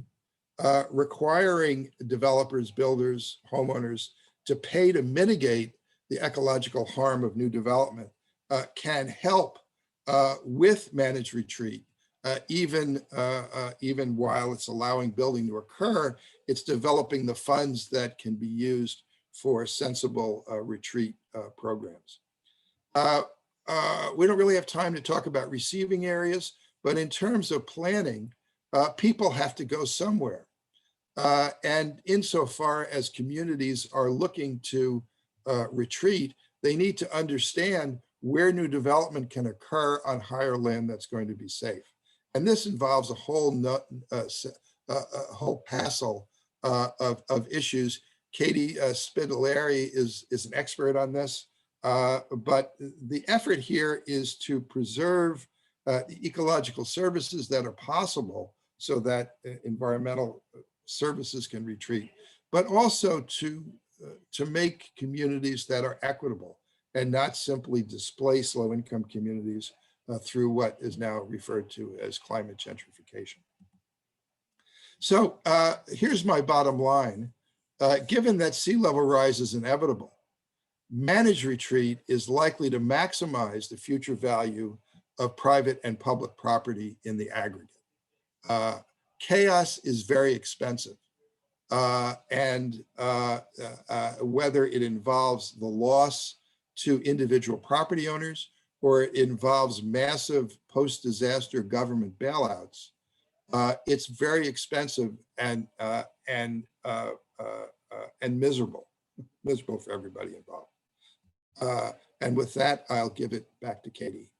requiring developers, builders, homeowners to pay to mitigate the ecological harm of new development can help with managed retreat. Even while it's allowing building to occur, it's developing the funds that can be used for sensible retreat programs. We don't really have time to talk about receiving areas, but in terms of planning, people have to go somewhere. And insofar as communities are looking to retreat, they need to understand where new development can occur on higher land that's going to be safe. And this involves a whole passel of issues. Katie Spitaleri is an expert on this, but the effort here is to preserve the ecological services that are possible so that environmental services can retreat, but also to make communities that are equitable and not simply displace low-income communities through what is now referred to as climate gentrification. So here's my bottom line. Given that sea level rise is inevitable, managed retreat is likely to maximize the future value of private and public property in the aggregate. Chaos is very expensive. And whether it involves the loss to individual property owners or it involves massive post-disaster government bailouts, it's very expensive and miserable for everybody involved. And with that, I'll give it back to Katie.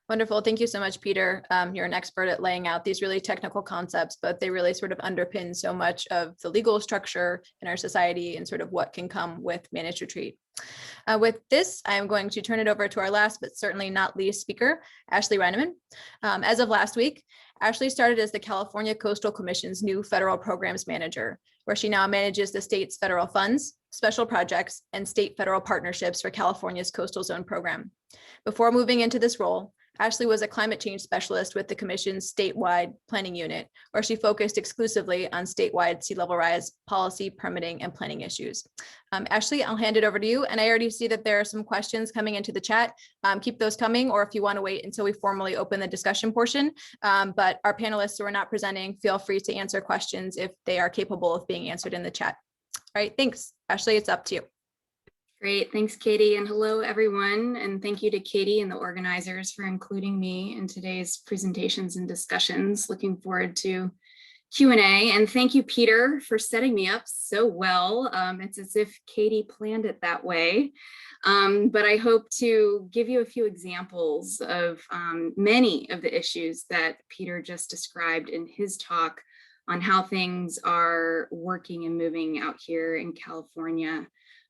Wonderful. Thank you so much, Peter. You're an expert at laying out these really technical concepts, but they really sort of underpin so much of the legal structure in our society and sort of what can come with managed retreat. With this, I'm going to turn it over to our last, but certainly not least speaker, Ashley Reinemann. As of last week, Ashley started as the California Coastal Commission's new federal programs manager, where she now manages the state's federal funds, special projects, and state-federal partnerships for California's Coastal Zone program. Before moving into this role, Ashley was a climate change specialist with the Commission's statewide planning unit, where she focused exclusively on statewide sea level rise policy, permitting, and planning issues. Ashley, I'll hand it over to you. And I already see that there are some questions coming into the chat. Keep those coming, or if you want to wait until we formally open the discussion portion. But our panelists who are not presenting, feel free to answer questions if they are capable of being answered in the chat. All right, thanks. Ashley, it's up to you. Great, thanks Katie, and hello everyone, and thank you to Katie and the organizers for including me in today's presentations and discussions. Looking forward to Q&A, and thank you Peter for setting me up so well. It's as if Katie planned it that way, but I hope to give you a few examples of many of the issues that Peter just described in his talk on how things are working and moving out here in California.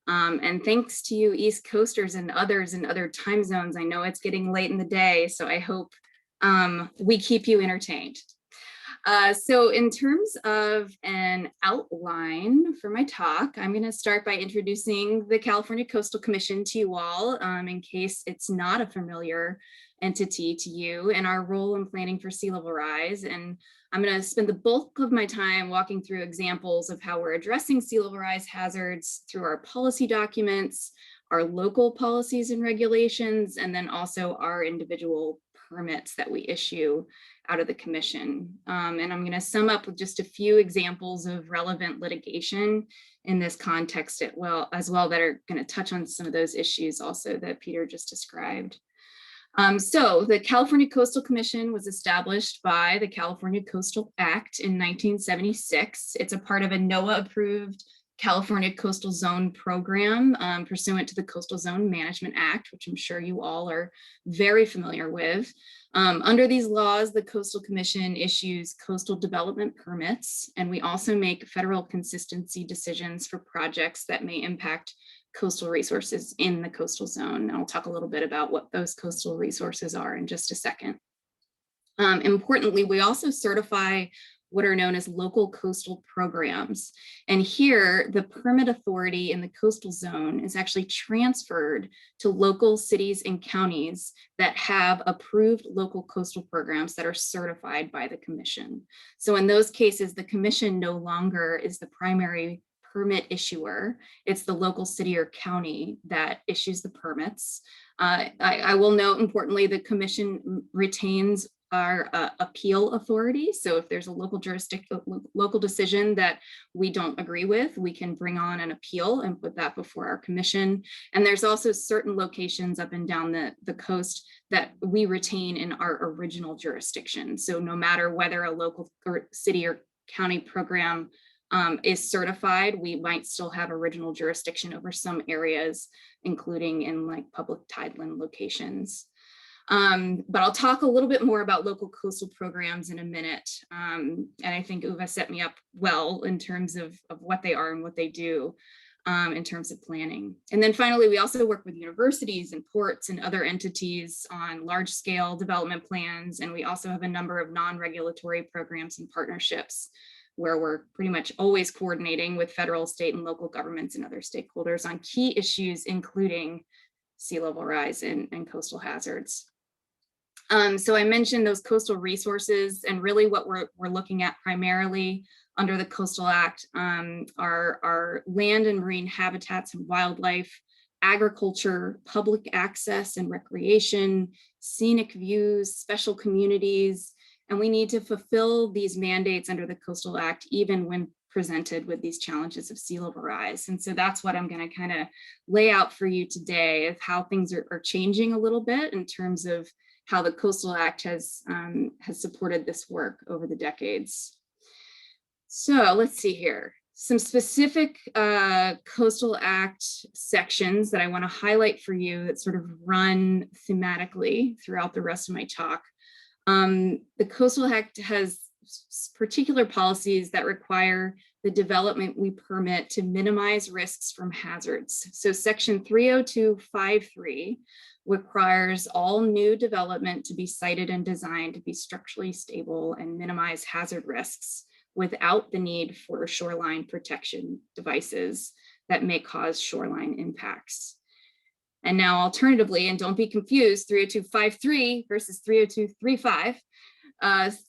And thanks to you East Coasters and others in other time zones. I know it's getting late in the day, so I hope we keep you entertained. So in terms of an outline for my talk, I'm going to start by introducing the California Coastal Commission to you all, in case it's not a familiar entity to you, and our role in planning for sea level rise. And I'm going to spend the bulk of my time walking through examples of how we're addressing sea level rise hazards through our policy documents, our local policies and regulations, and then also our individual permits that we issue out of the commission. And I'm going to sum up with just a few examples of relevant litigation in this context as well that are going to touch on some of those issues also that Peter just described. So the California Coastal Commission was established by the California Coastal Act in 1976. It's a part of a NOAA-approved California Coastal Zone program pursuant to the Coastal Zone Management Act, which I'm sure you all are very familiar with. Under these laws, the Coastal Commission issues coastal development permits, and we also make federal consistency decisions for projects that may impact coastal resources in the coastal zone. And I'll talk a little bit about what those coastal resources are in just a second. Importantly, we also certify what are known as local coastal programs. And here, the permit authority in the coastal zone is actually transferred to local cities and counties that have approved local coastal programs that are certified by the commission. So in those cases, the commission no longer is the primary permit issuer. It's the local city or county that issues the permits. I will note, importantly, the commission retains our appeal authority. So if there's a local decision that we don't agree with, we can bring on an appeal and put that before our commission. And there's also certain locations up and down the coast that we retain in our original jurisdiction. So no matter whether a local or city or county program is certified, we might still have original jurisdiction over some areas, including in like public tideland locations. But I'll talk a little bit more about local coastal programs in a minute. And I think Uwe set me up well in terms of what they are and what they do in terms of planning. And then finally, we also work with universities and ports and other entities on large scale development plans. And we also have a number of non-regulatory programs and partnerships where we're pretty much always coordinating with federal, state, and local governments and other stakeholders on key issues, including sea level rise and coastal hazards. So I mentioned those coastal resources, and really what we're looking at primarily under the Coastal Act are land and marine habitats and wildlife, agriculture, public access and recreation, scenic views, special communities, and we need to fulfill these mandates under the Coastal Act even when presented with these challenges of sea level rise. And so that's what I'm going to kind of lay out for you today, of how things are changing a little bit in terms of how the Coastal Act has supported this work over the decades. So let's see here. Some specific Coastal Act sections that I want to highlight for you that sort of run thematically throughout the rest of my talk. The Coastal Act has particular policies that require the development we permit to minimize risks from hazards. So section 302.53 requires all new development to be sited and designed to be structurally stable and minimize hazard risks without the need for shoreline protection devices that may cause shoreline impacts. And now alternatively, and don't be confused, 302.53 versus 302.35,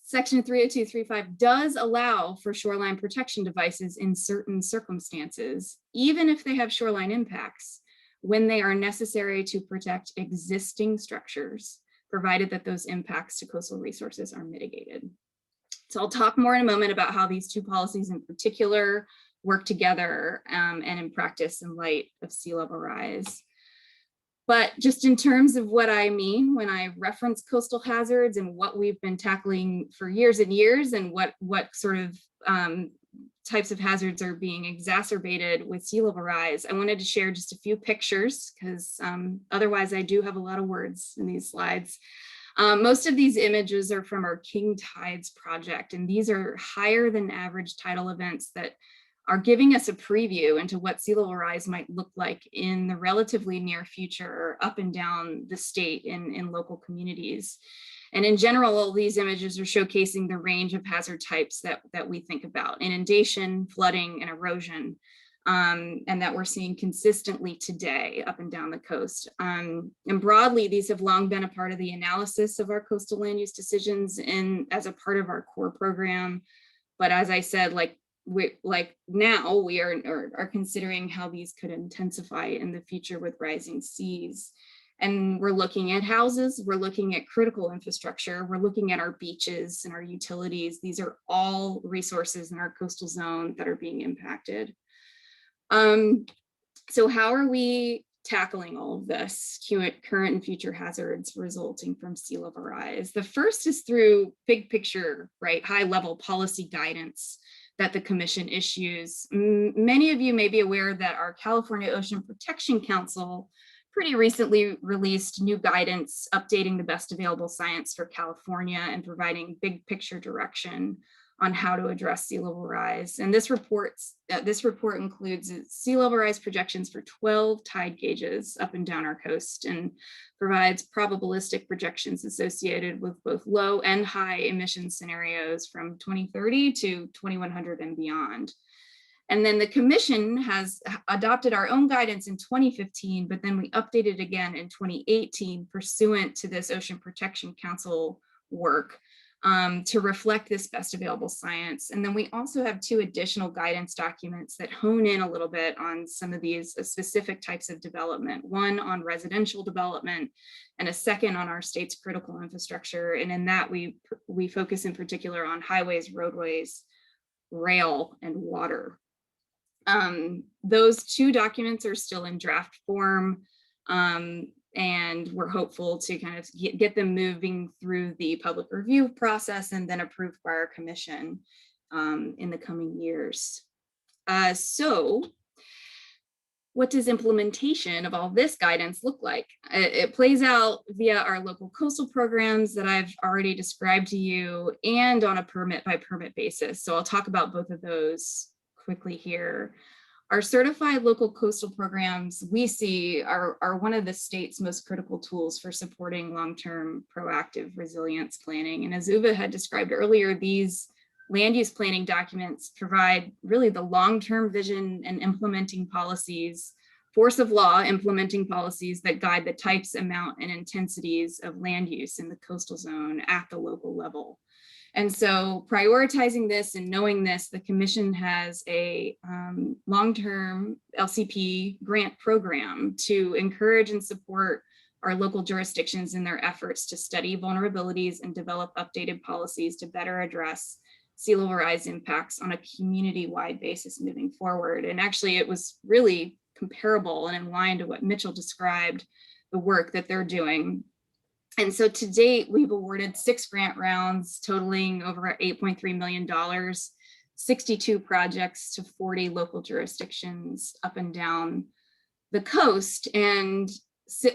section 302.35 does allow for shoreline protection devices in certain circumstances, even if they have shoreline impacts, when they are necessary to protect existing structures, provided that those impacts to coastal resources are mitigated. So I'll talk more in a moment about how these two policies in particular work together and in practice in light of sea level rise. But just in terms of what I mean when I reference coastal hazards and what we've been tackling for years and years, and what sort of types of hazards are being exacerbated with sea level rise, I wanted to share just a few pictures because otherwise I do have a lot of words in these slides. Most of these images are from our King Tides project, and these are higher than average tidal events that are giving us a preview into what sea level rise might look like in the relatively near future up and down the state in local communities. And in general, these images are showcasing the range of hazard types that we think about: inundation, flooding, and erosion, and that we're seeing consistently today up and down the coast. And broadly, these have long been a part of the analysis of our coastal land use decisions and as a part of our core program. But as I said, now we are considering how these could intensify in the future with rising seas. And we're looking at houses, we're looking at critical infrastructure, we're looking at our beaches and our utilities. These are all resources in our coastal zone that are being impacted. So how are we tackling all of this, current and future hazards resulting from sea level rise? The first is through big picture, right, high level policy guidance that the Commission issues. Many of you may be aware that our California Ocean Protection Council pretty recently released new guidance updating the best available science for California and providing big picture direction on how to address sea level rise. And this report includes sea level rise projections for 12 tide gauges up and down our coast and provides probabilistic projections associated with both low and high emission scenarios from 2030 to 2100 and beyond. And then the Commission has adopted our own guidance in 2015, but then we updated again in 2018 pursuant to this Ocean Protection Council work to reflect this best available science. And then we also have 2 additional guidance documents that hone in a little bit on some of these specific types of development, one on residential development and a second on our state's critical infrastructure. And in that we focus in particular on highways, roadways, rail, and water. Those 2 documents are still in draft form, and we're hopeful to kind of get them moving through the public review process and then approved by our Commission in the coming years. So what does implementation of all this guidance look like? It plays out via our local coastal programs that I've already described to you and on a permit by permit basis. So I'll talk about both of those quickly here. Our certified local coastal programs we see are one of the state's most critical tools for supporting long-term proactive resilience planning. And as Uwe had described earlier, these land use planning documents provide really the long-term vision and implementing policies, force of law implementing policies that guide the types, amount, and intensities of land use in the coastal zone at the local level. And so prioritizing this and knowing this, the Commission has a long-term LCP grant program to encourage and support our local jurisdictions in their efforts to study vulnerabilities and develop updated policies to better address sea level rise impacts on a community-wide basis moving forward. And actually it was really comparable and in line to what Mitchell described, the work that they're doing. And so to date, we've awarded 6 grant rounds totaling over $8.3 million, 62 projects to 40 local jurisdictions up and down the coast. And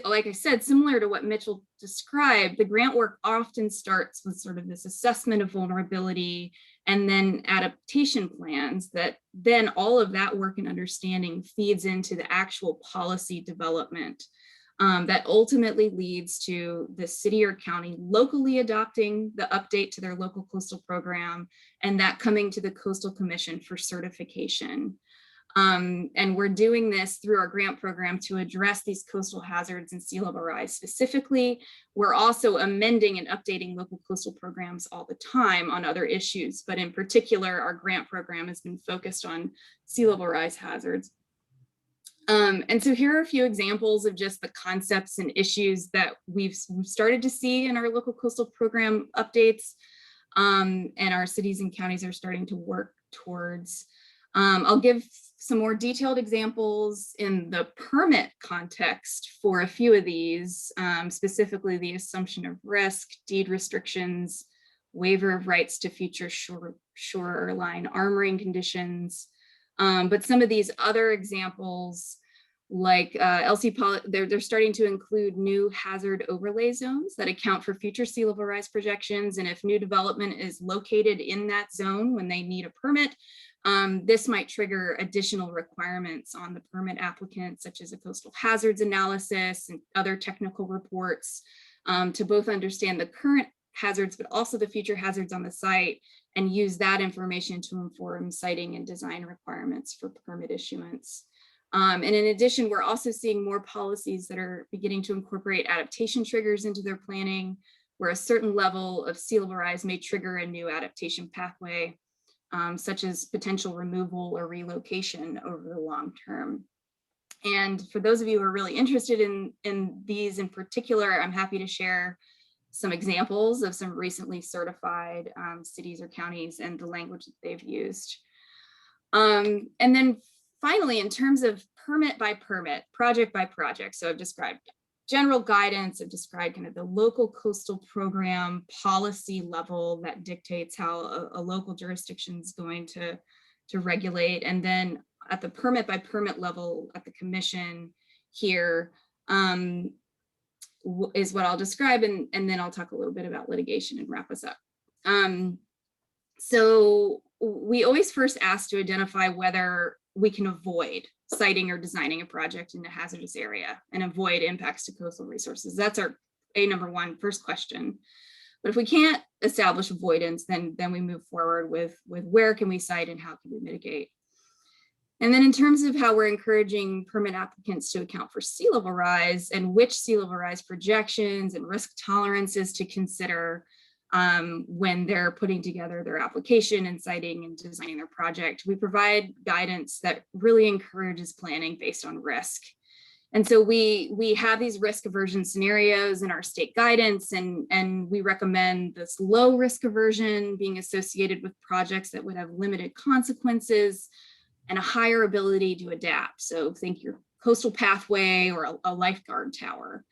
like I said, similar to what Mitchell described, the grant work often starts with sort of this assessment of vulnerability and then adaptation plans that then all of that work and understanding feeds into the actual policy development. That ultimately leads to the city or county locally adopting the update to their local coastal program and that coming to the Coastal Commission for certification. And we're doing this through our grant program to address these coastal hazards and sea level rise specifically. We're also amending and updating local coastal programs all the time on other issues, but in particular, our grant program has been focused on sea level rise hazards. And so here are a few examples of just the concepts and issues that we've started to see in our local coastal program updates, and our cities and counties are starting to work towards. I'll give some more detailed examples in the permit context for a few of these, specifically the assumption of risk, deed restrictions, waiver of rights to future shoreline armoring conditions. But some of these other examples like they're starting to include new hazard overlay zones that account for future sea level rise projections. And if new development is located in that zone when they need a permit, this might trigger additional requirements on the permit applicant, such as a coastal hazards analysis and other technical reports, to both understand the current hazards, but also the future hazards on the site, and use that information to inform siting and design requirements for permit issuance. And in addition, we're also seeing more policies that are beginning to incorporate adaptation triggers into their planning, where a certain level of sea level rise may trigger a new adaptation pathway, such as potential removal or relocation over the long term. And for those of you who are really interested in these in particular, I'm happy to share some examples of some recently certified cities or counties and the language that they've used. And then finally, in terms of permit by permit, project by project, so I've described general guidance, I've described kind of the local coastal program policy level that dictates how a local jurisdiction is going to regulate. And then at the permit by permit level at the commission here is what I'll describe, and then I'll talk a little bit about litigation and wrap us up. So we always first ask to identify whether we can avoid siting or designing a project in a hazardous area and avoid impacts to coastal resources. That's our number one first question. But if we can't establish avoidance, then we move forward with where can we site and how can we mitigate. And then in terms of how we're encouraging permit applicants to account for sea level rise and which sea level rise projections and risk tolerances to consider when they're putting together their application and siting and designing their project, we provide guidance that really encourages planning based on risk. And so we have these risk aversion scenarios in our state guidance, and we recommend this low risk aversion being associated with projects that would have limited consequences and a higher ability to adapt. So think your coastal pathway or a lifeguard tower.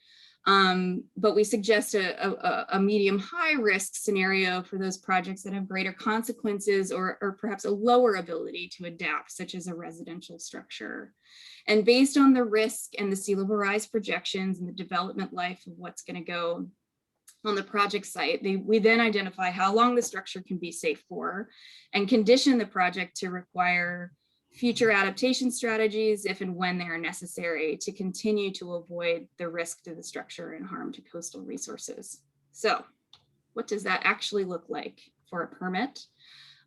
But we suggest a medium high risk scenario for those projects that have greater consequences or perhaps a lower ability to adapt, such as a residential structure. And based on the risk and the sea level rise projections and the development life of what's going to go on the project site, we then identify how long the structure can be safe for and condition the project to require future adaptation strategies if and when they are necessary to continue to avoid the risk to the structure and harm to coastal resources. So what does that actually look like for a permit?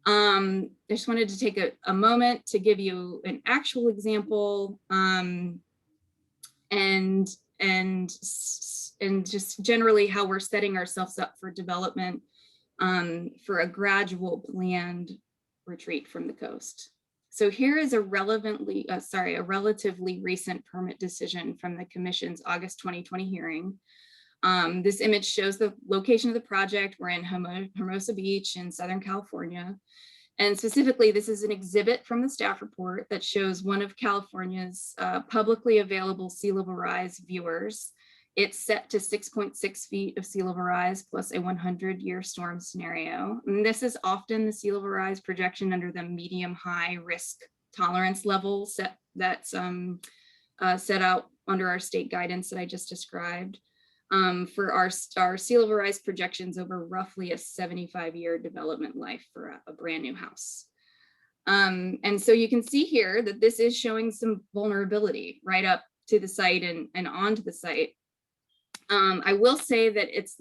I just wanted to take a moment to give you an actual example and just generally how we're setting ourselves up for development for a gradual planned retreat from the coast. So here is a relatively recent permit decision from the Commission's August 2020 hearing. This image shows the location of the project. We're in Hermosa Beach in Southern California. And specifically, this is an exhibit from the staff report that shows one of California's publicly available sea level rise viewers. It's set to 6.6 feet of sea level rise plus a 100-year storm scenario. And this is often the sea level rise projection under the medium high risk tolerance level that's set out under our state guidance that I just described for our sea level rise projections over roughly a 75-year development life for a brand new house. And so you can see here that this is showing some vulnerability right up to the site and onto the site. I will say that it's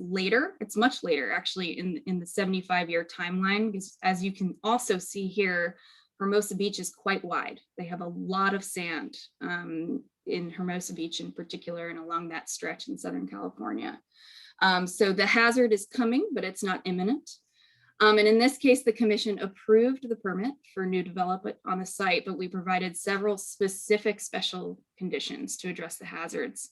much later actually in the 75-year timeline, because as you can also see here, Hermosa Beach is quite wide. They have a lot of sand in Hermosa Beach in particular and along that stretch in Southern California. So the hazard is coming, but it's not imminent. And in this case, the commission approved the permit for new development on the site, but we provided several specific special conditions to address the hazards.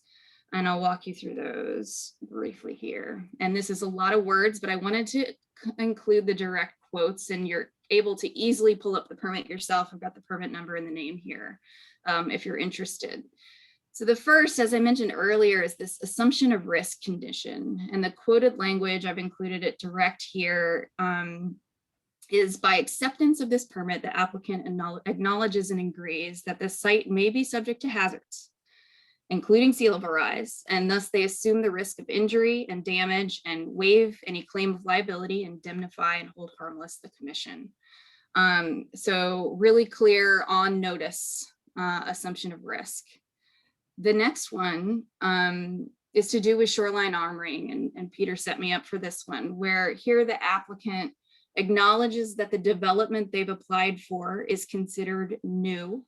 And I'll walk you through those briefly here. And this is a lot of words, but I wanted to include the direct quotes, and you're able to easily pull up the permit yourself. I've got the permit number and the name here if you're interested. So the first, as I mentioned earlier, is this assumption of risk condition. And the quoted language, I've included it direct here, is by acceptance of this permit, the applicant acknowledges and agrees that the site may be subject to hazards. including sea level rise, and thus they assume the risk of injury and damage and waive any claim of liability, indemnify and hold harmless the commission. So really clear on notice assumption of risk. The next one is to do with shoreline armoring, and Peter set me up for this one, where here the applicant acknowledges that the development they've applied for is considered new.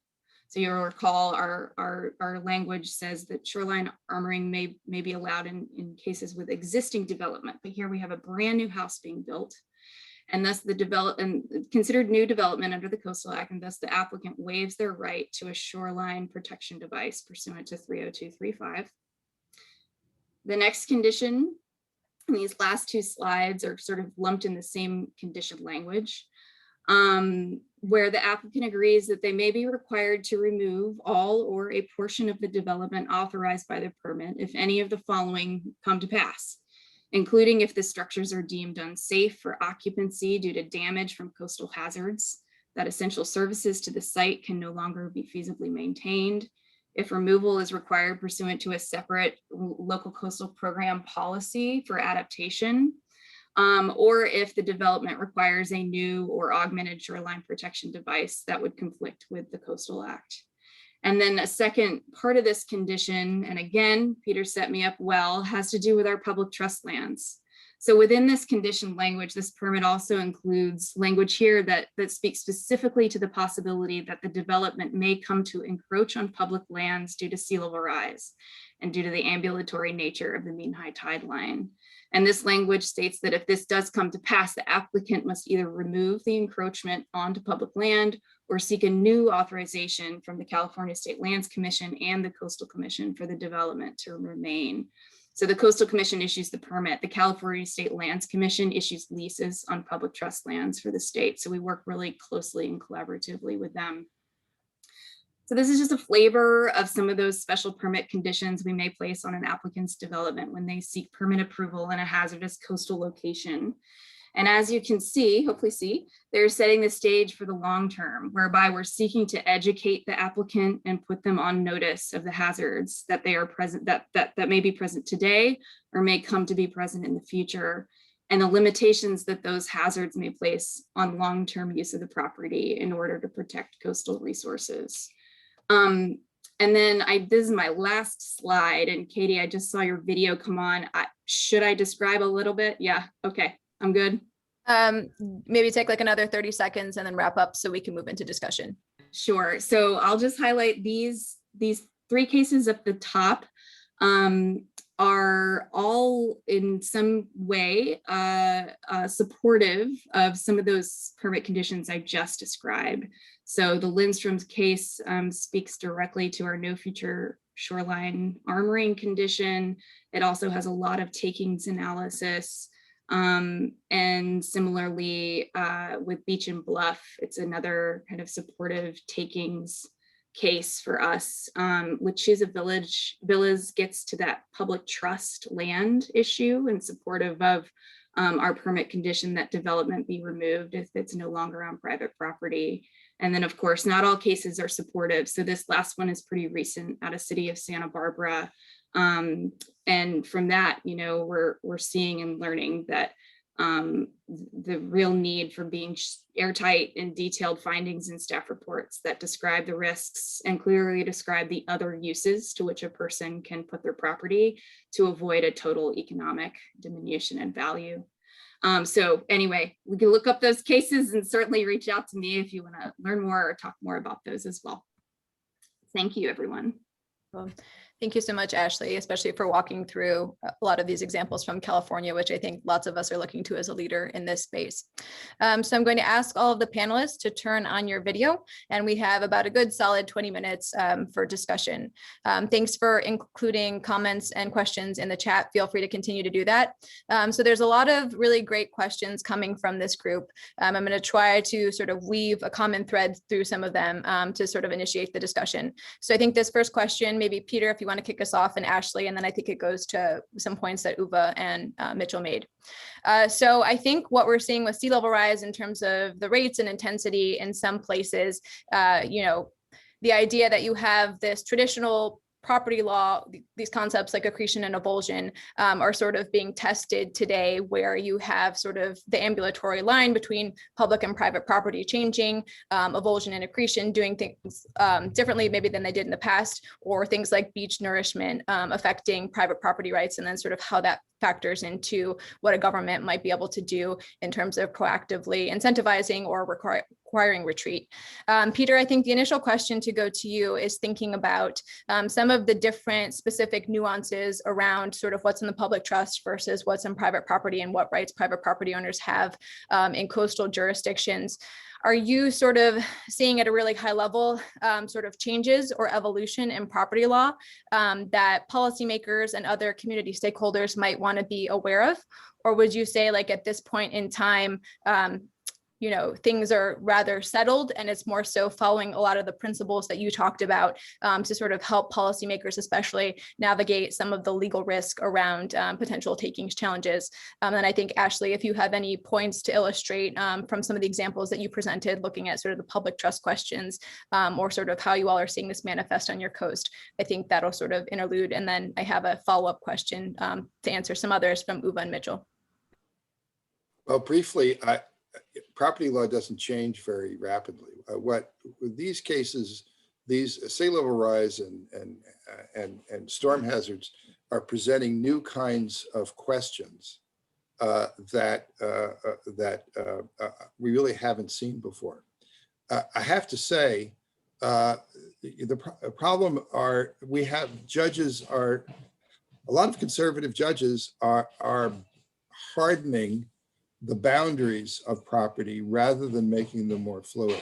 So you'll recall our language says that shoreline armoring may be allowed in cases with existing development, but here we have a brand new house being built, and thus considered new development under the Coastal Act, and thus the applicant waives their right to a shoreline protection device pursuant to 30235. The next condition, and these last two slides are sort of lumped in the same condition language, where the applicant agrees that they may be required to remove all or a portion of the development authorized by the permit if any of the following come to pass, including if the structures are deemed unsafe for occupancy due to damage from coastal hazards, that essential services to the site can no longer be feasibly maintained, if removal is required pursuant to a separate local coastal program policy for adaptation, or if the development requires a new or augmented shoreline protection device that would conflict with the Coastal Act. And then a second part of this condition, and again, Peter set me up well, has to do with our public trust lands. So within this condition language, this permit also includes language here that speaks specifically to the possibility that the development may come to encroach on public lands due to sea level rise and due to the ambulatory nature of the mean high tide line. And this language states that if this does come to pass, the applicant must either remove the encroachment onto public land or seek a new authorization from the California State Lands Commission and the Coastal Commission for the development to remain. So the Coastal Commission issues the permit. The California State Lands Commission issues leases on public trust lands for the state. So we work really closely and collaboratively with them. So this is just a flavor of some of those special permit conditions we may place on an applicant's development when they seek permit approval in a hazardous coastal location. And as you can see, hopefully see, they're setting the stage for the long term, whereby we're seeking to educate the applicant and put them on notice of the hazards that they are present, that may be present today or may come to be present in the future, and the limitations that those hazards may place on long-term use of the property in order to protect coastal resources. And then this is my last slide, and Katie, I just saw your video come on. Should I describe a little bit? Yeah, okay. I'm good. Maybe take like another 30 seconds and then wrap up so we can move into discussion. Sure. So I'll just highlight these three cases at the top are all in some way supportive of some of those permit conditions I just described. So the Lindstrom's case speaks directly to our no future shoreline armoring condition. It also has a lot of takings analysis. And similarly with Beach and Bluff, it's another kind of supportive takings case for us. With Choose a Village, Villas gets to that public trust land issue and supportive of our permit condition that development be removed if it's no longer on private property. And then of course, not all cases are supportive. So this last one is pretty recent out of City of Santa Barbara. And from that, you know, we're seeing and learning that the real need for being airtight and detailed findings in staff reports that describe the risks and clearly describe the other uses to which a person can put their property to avoid a total economic diminution in value. So anyway, we can look up those cases and certainly reach out to me if you want to learn more or talk more about those as well. Thank you, everyone. Well, thank you so much, Ashley, especially for walking through a lot of these examples from California, which I think lots of us are looking to as a leader in this space. So I'm going to ask all of the panelists to turn on your video, and we have about a good solid 20 minutes for discussion. Thanks for including comments and questions in the chat. Feel free to continue to do that. So there's a lot of really great questions coming from this group. I'm going to try to sort of weave a common thread through some of them to sort of initiate the discussion. So I think this first question, maybe Peter, if you want to kick us off, and Ashley, and then I think it goes to some points that Uva and Mitchell made. So I think what we're seeing with sea level rise in terms of the rates and intensity in some places, you know, the idea that you have this traditional property law, these concepts like accretion and avulsion are sort of being tested today, where you have sort of the ambulatory line between public and private property changing, avulsion and accretion doing things differently maybe than they did in the past, or things like beach nourishment affecting private property rights, and then sort of how that factors into what a government might be able to do in terms of proactively incentivizing or requiring retreat. Peter, I think the initial question to go to you is thinking about some of the different specific nuances around sort of what's in the public trust versus what's in private property and what rights private property owners have in coastal jurisdictions. Are you sort of seeing at a really high level sort of changes or evolution in property law that policymakers and other community stakeholders might want to be aware of? Or would you say, like, at this point in time, you know, things are rather settled and it's more so following a lot of the principles that you talked about to sort of help policymakers especially navigate some of the legal risk around potential takings challenges? And I think, Ashley, if you have any points to illustrate from some of the examples that you presented, looking at sort of the public trust questions or sort of how you all are seeing this manifest on your coast, I think that'll sort of interlude. And then I have a follow-up question to answer some others from Uva and Mitchell. Well, briefly, property law doesn't change very rapidly. What these cases, these sea level rise and storm hazards are presenting new kinds of questions that we really haven't seen before. I have to say, the problem are we have judges are a lot of conservative judges are hardening the boundaries of property rather than making them more fluid.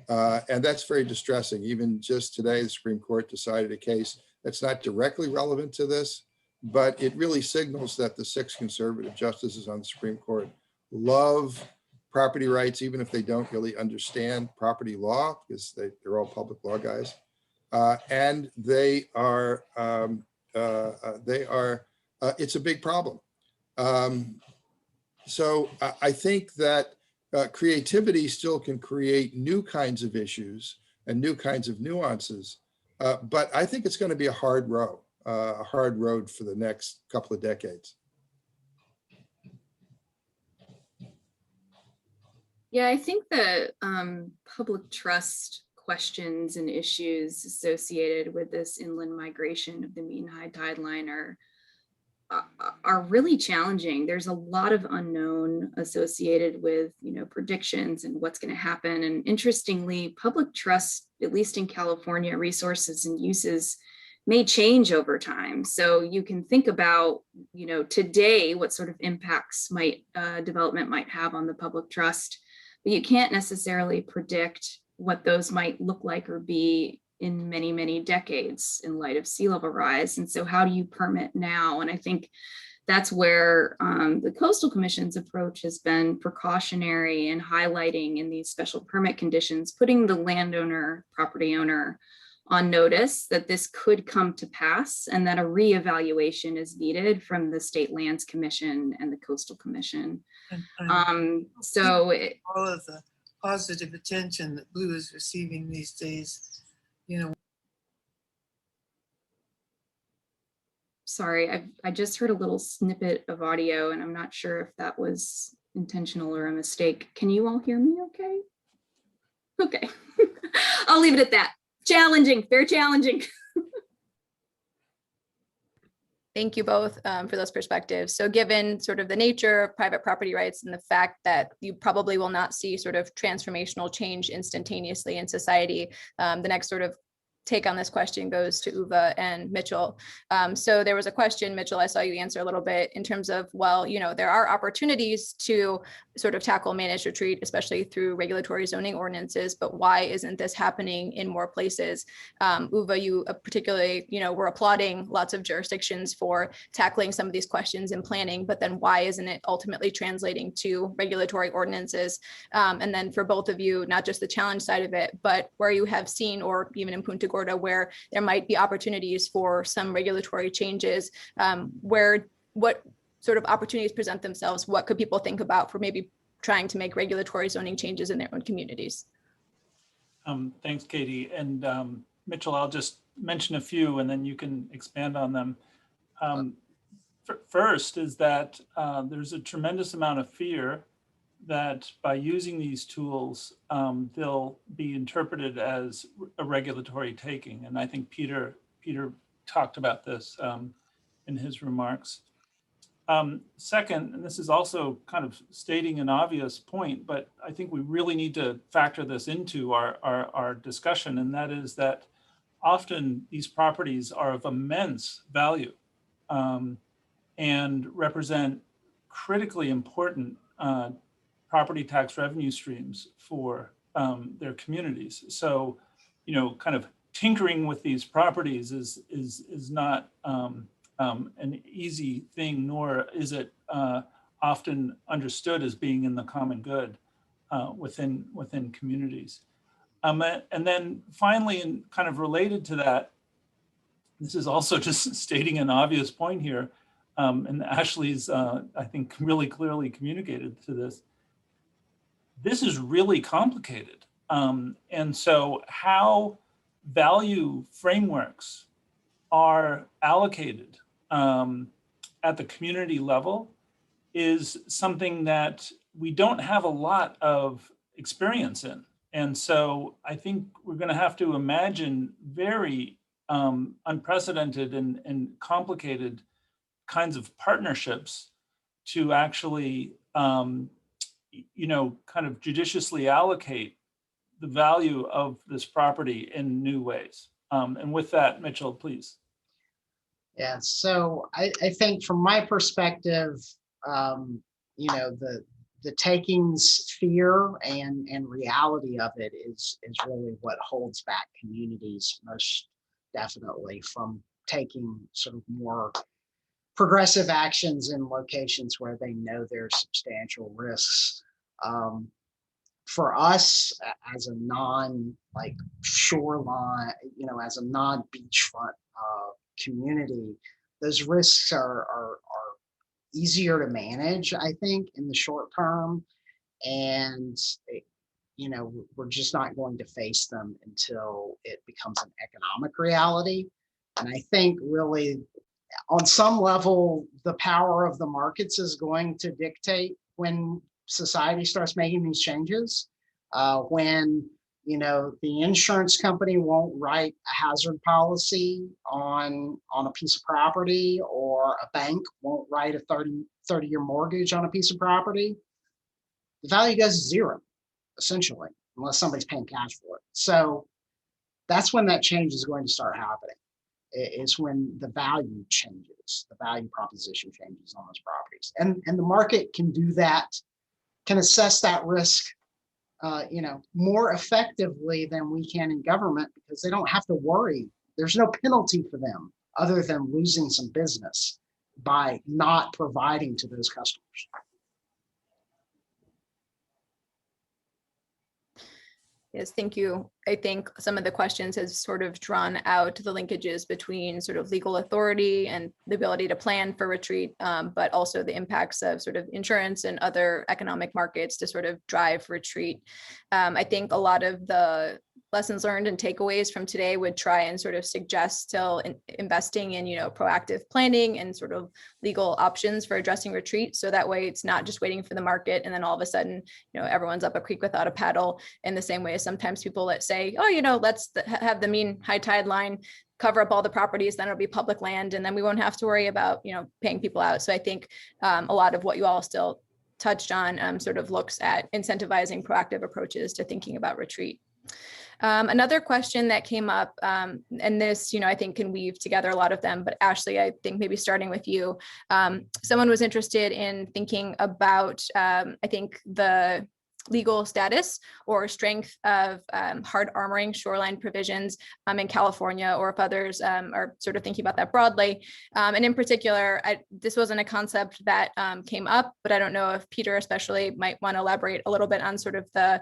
And that's very distressing. Even just today, the Supreme Court decided a case that's not directly relevant to this, but it really signals that the 6 conservative justices on the Supreme Court love property rights, even if they don't really understand property law, because they're all public law guys. And it's a big problem. So I think that creativity still can create new kinds of issues and new kinds of nuances, but I think it's going to be a hard road for the next couple of decades. Yeah, I think the public trust questions and issues associated with this inland migration of the mean high tide line are really challenging. There's a lot of unknown associated with, you know, predictions and what's going to happen. And interestingly, public trust, at least in California, resources and uses may change over time. So you can think about, you know, today, what sort of impacts might development might have on the public trust, but you can't necessarily predict what those might look like or be in many, many decades in light of sea level rise. And so how do you permit now? And I think that's where the Coastal Commission's approach has been precautionary and highlighting in these special permit conditions, putting the landowner, property owner on notice that this could come to pass and that a reevaluation is needed from the State Lands Commission and the Coastal Commission. So all of the positive attention that Blue is receiving these days, you know. Sorry, I just heard a little snippet of audio and I'm not sure if that was intentional or a mistake. Can you all hear me okay? Okay, I'll leave it at that. Challenging, very challenging. Thank you both for those perspectives. So given sort of the nature of private property rights and the fact that you probably will not see sort of transformational change instantaneously in society, the next sort of take on this question goes to Uva and Mitchell. So there was a question, Mitchell, I saw you answer a little bit in terms of, well, you know, there are opportunities to sort of tackle managed retreat, especially through regulatory zoning ordinances, but why isn't this happening in more places? Uva, you particularly, you know, we're applauding lots of jurisdictions for tackling some of these questions in planning, but then why isn't it ultimately translating to regulatory ordinances? And then for both of you, not just the challenge side of it, but where you have seen, or even in Punta Gorda, where there might be opportunities for some regulatory changes, what sort of opportunities present themselves? What could people think about for maybe trying to make regulatory zoning changes in their own communities? Thanks, Katie. And Mitchell, I'll just mention a few and then you can expand on them. First is that there's a tremendous amount of fear that by using these tools, they'll be interpreted as a regulatory taking. And I think Peter talked about this in his remarks. Second, and this is also kind of stating an obvious point, but I think we really need to factor this into our discussion, and that is that often these properties are of immense value and represent critically important property tax revenue streams for their communities. So, you know, kind of tinkering with these properties is not an easy thing, nor is it often understood as being in the common good within communities. And then finally, and kind of related to that, this is also just stating an obvious point here, and Ashley's, I think, really clearly communicated to this. This is really complicated. And so how value frameworks are allocated at the community level is something that we don't have a lot of experience in. And so I think we're going to have to imagine very unprecedented and complicated kinds of partnerships to actually, you know, kind of judiciously allocate the value of this property in new ways. And with that, Mitchell, please. Yeah, so I think from my perspective, you know, the takings fear and reality of it is really what holds back communities most definitely from taking sort of more progressive actions in locations where they know there's substantial risks. For us as a like shoreline, you know, as a non-beachfront community, those risks are easier to manage, I think, in the short term. And, you know, we're just not going to face them until it becomes an economic reality. And I think really on some level, the power of the markets is going to dictate when society starts making these changes. When, you know, the insurance company won't write a hazard policy on a piece of property, or a bank won't write a 30-year mortgage on a piece of property, the value goes to zero, essentially, unless somebody's paying cash for it. So that's when that change is going to start happening. Is when the value changes, the value proposition changes on those properties. And the market can do that, can assess that risk you know, more effectively than we can in government, because they don't have to worry. There's no penalty for them other than losing some business by not providing to those customers. Yes, thank you. I think some of the questions has sort of drawn out the linkages between sort of legal authority and the ability to plan for retreat, but also the impacts of sort of insurance and other economic markets to sort of drive retreat. I think a lot of the lessons learned and takeaways from today would try and sort of suggest still investing in, you know, proactive planning and sort of legal options for addressing retreat. So that way it's not just waiting for the market and then all of a sudden, you know, everyone's up a creek without a paddle, in the same way as sometimes people that say, oh, you know, let's have the mean high tide line cover up all the properties, then it'll be public land, and then we won't have to worry about, you know, paying people out. So I think a lot of what you all still touched on sort of looks at incentivizing proactive approaches to thinking about retreat. Another question that came up, and this, you know, I think can weave together a lot of them, but Ashley, I think maybe starting with you, someone was interested in thinking about, I think, the legal status or strength of hard armoring shoreline provisions in California, or if others are sort of thinking about that broadly. And in particular, this wasn't a concept that came up, but I don't know if Peter especially might want to elaborate a little bit on sort of the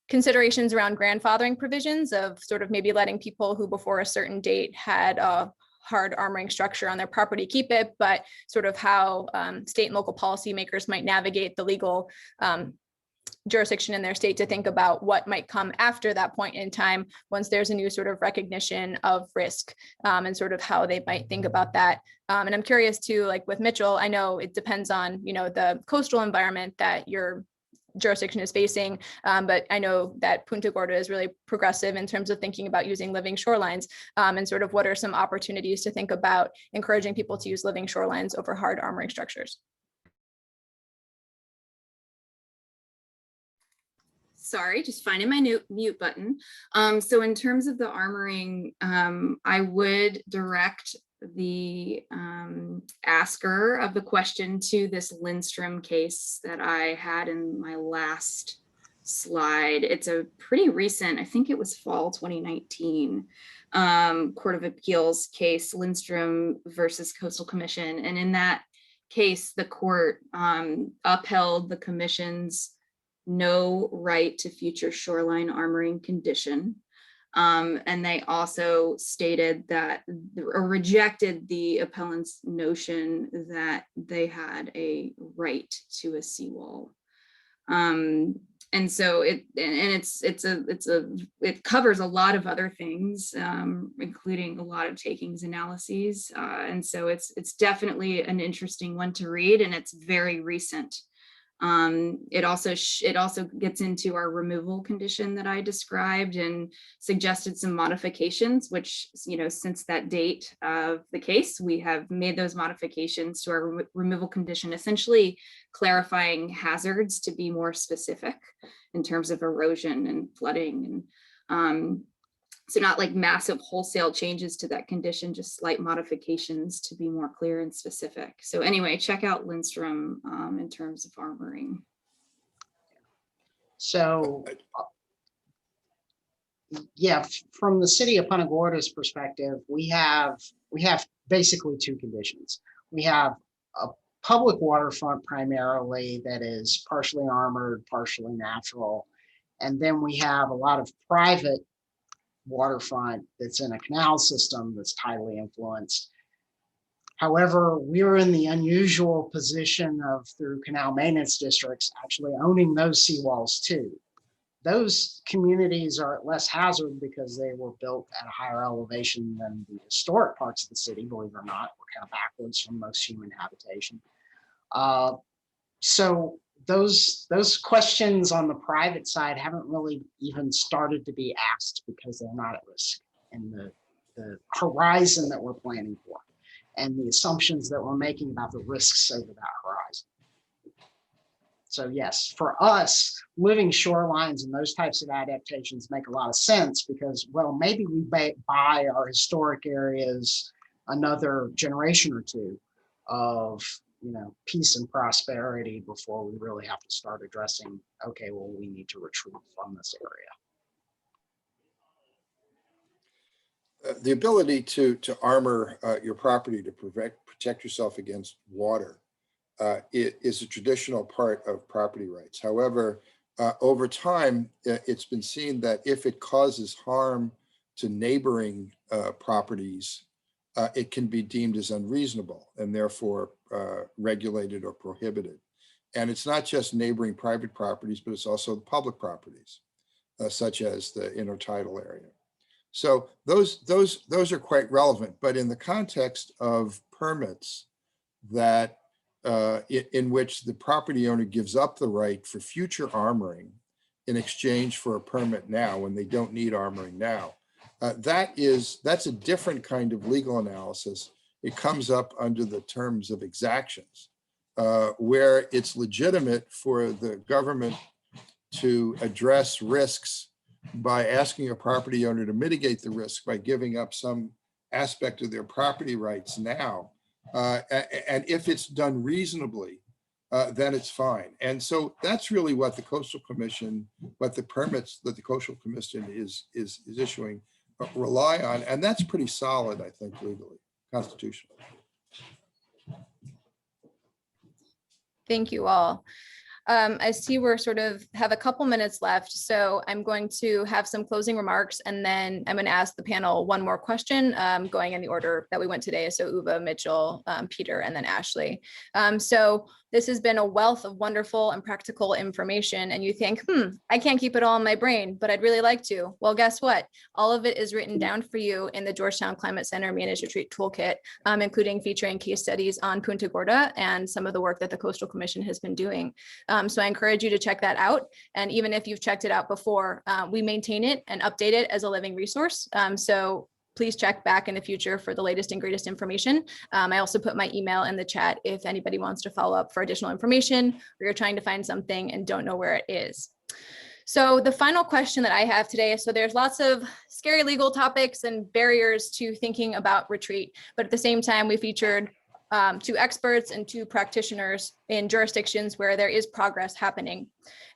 considerations around grandfathering provisions of sort of maybe letting people who before a certain date had a hard armoring structure on their property keep it, but sort of how state and local policymakers might navigate the legal jurisdiction in their state to think about what might come after that point in time, once there's a new sort of recognition of risk, and sort of how they might think about that. And I'm curious too, like with Mitchell, I know it depends on, the coastal environment that your jurisdiction is facing, but I know that Punta Gorda is really progressive in terms of thinking about using living shorelines, and sort of what are some opportunities to think about encouraging people to use living shorelines over hard armoring structures. Sorry, just finding my mute button. So in terms of the armoring, I would direct the asker of the question to this Lindstrom case that I had in my last slide. It's a pretty recent, I think it was fall 2019, Court of Appeals case, Lindstrom versus Coastal Commission. And in that case, the court upheld the commission's no right to future shoreline armoring condition. And they also stated that, or rejected the appellant's notion that they had a right to a seawall. And so it covers a lot of other things, including a lot of takings analyses. And so it's definitely an interesting one to read, and it's very recent. It also gets into our removal condition that I described and suggested some modifications, which, since that date of the case, we have made those modifications to our removal condition, essentially clarifying hazards to be more specific in terms of erosion and flooding. And so not like massive wholesale changes to that condition, just slight modifications to be more clear and specific. So anyway, check out Lindstrom in terms of armoring. So, yeah, from the city of Punta Gorda's perspective, we have basically two conditions. We have a public waterfront primarily that is partially armored, partially natural. And then we have a lot of private waterfront that's in a canal system that's tidally influenced. However, we're in the unusual position of, through canal maintenance districts, actually owning those seawalls too. Those communities are at less hazard because they were built at a higher elevation than the historic parts of the city, believe it or not. We're kind of backwards from most human habitation. So those questions on the private side haven't really even started to be asked because they're not at risk in the horizon that we're planning for and the assumptions that we're making about the risks over that horizon. So yes, for us, living shorelines and those types of adaptations make a lot of sense because, well, maybe we buy our historic areas another generation or two of peace and prosperity before we really have to start addressing, okay, well, we need to retreat from this area. The ability to armor your property to protect yourself against water is a traditional part of property rights. However, over time, it's been seen that if it causes harm to neighboring properties, it can be deemed as unreasonable and therefore regulated or prohibited. And it's not just neighboring private properties, but it's also the public properties, such as the intertidal area. So those are quite relevant, but in the context of permits that in which the property owner gives up the right for future armoring in exchange for a permit now when they don't need armoring now, that's a different kind of legal analysis. It comes up under the terms of exactions, where it's legitimate for the government to address risks by asking a property owner to mitigate the risk by giving up some aspect of their property rights now. And if it's done reasonably, then it's fine. And so that's really what the Coastal Commission, what the permits that the Coastal Commission is issuing rely on. And that's pretty solid, I think, legally, constitutionally. Thank you all. I see we're sort of have a couple minutes left, so I'm going to have some closing remarks, and then I'm going to ask the panel one more question, going in the order that we went today. So Uva, Mitchell, Peter, and then Ashley. So this has been a wealth of wonderful and practical information, and you think, I can't keep it all in my brain, but I'd really like to. Well, guess what? All of it is written down for you in the Georgetown Climate Center Managed Retreat Toolkit, including featuring case studies on Punta Gorda and some of the work that the Coastal Commission has been doing. So I encourage you to check that out. And even if you've checked it out before, we maintain it and update it as a living resource. So please check back in the future for the latest and greatest information. I also put my email in the chat if anybody wants to follow up for additional information, or you're trying to find something and don't know where it is. So the final question that I have today, so there's lots of scary legal topics and barriers to thinking about retreat, but at the same time, we featured 2 experts and 2 practitioners in jurisdictions where there is progress happening.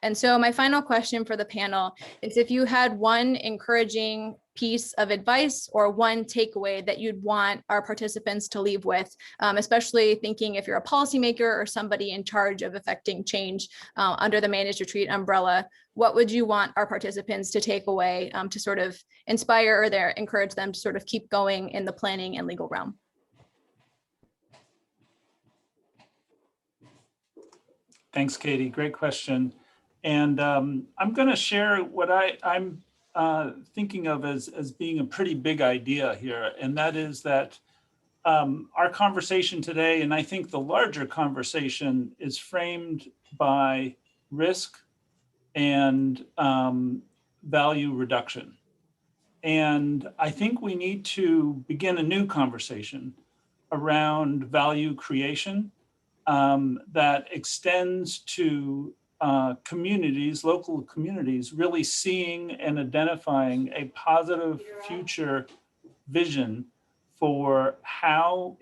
And so my final question for the panel is, if you had one encouraging piece of advice or one takeaway that you'd want our participants to leave with, especially thinking if you're a policymaker or somebody in charge of affecting change under the managed retreat umbrella, what would you want our participants to take away to sort of inspire or encourage them to sort of keep going in the planning and legal realm? Thanks, Katie. Great question. And I'm going to share what I'm thinking of as being a pretty big idea here. And that is that our conversation today, and I think the larger conversation, is framed by risk and value reduction. And I think we need to begin a new conversation around value creation that extends to communities, local communities, really seeing and identifying a positive future vision for how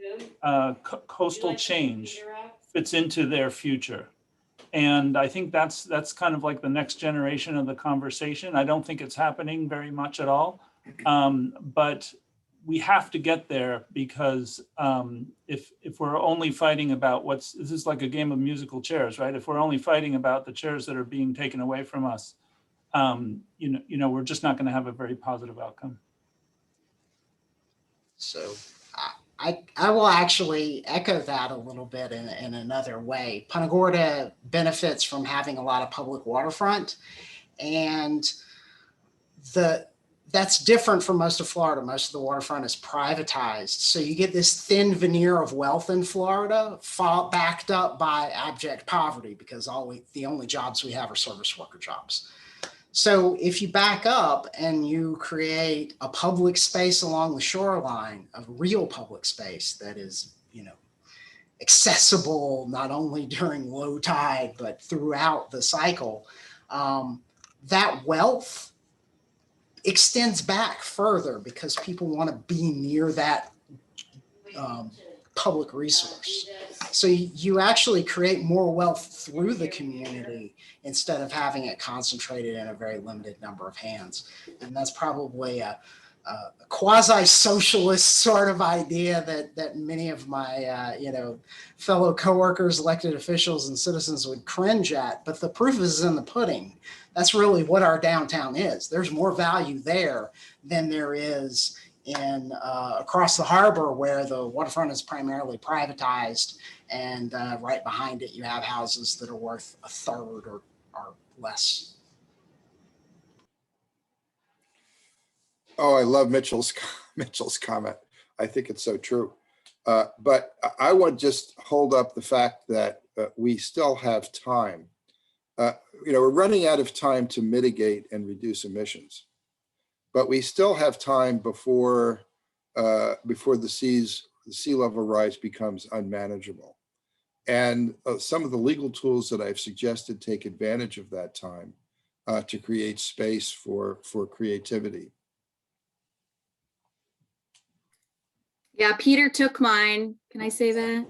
coastal change fits into their future. And I think that's kind of like the next generation of the conversation. I don't think it's happening very much at all, but we have to get there, because if we're only fighting about this is like a game of musical chairs, right? If we're only fighting about the chairs that are being taken away from us, we're just not going to have a very positive outcome. So I will actually echo that a little bit in another way. Punta Gorda benefits from having a lot of public waterfront, and that's different from most of Florida. Most of the waterfront is privatized. So you get this thin veneer of wealth in Florida, backed up by abject poverty, because the only jobs we have are service worker jobs. So if you back up and you create a public space along the shoreline, a real public space that is, accessible not only during low tide, but throughout the cycle, that wealth extends back further, because people want to be near that public resource. So you actually create more wealth through the community instead of having it concentrated in a very limited number of hands. And that's probably a quasi-socialist sort of idea that many of my fellow coworkers, elected officials, and citizens would cringe at. But the proof is in the pudding. That's really what our downtown is. There's more value there than there is in across the harbor, where the waterfront is primarily privatized, and right behind it you have houses that are worth a third or less. Oh, I love Mitchell's comment. I think it's so true. But I would just hold up the fact that we still have time. We're running out of time to mitigate and reduce emissions, but we still have time before the sea level rise becomes unmanageable. And some of the legal tools that I've suggested take advantage of that time to create space for creativity. Yeah, Peter took mine. Can I say that?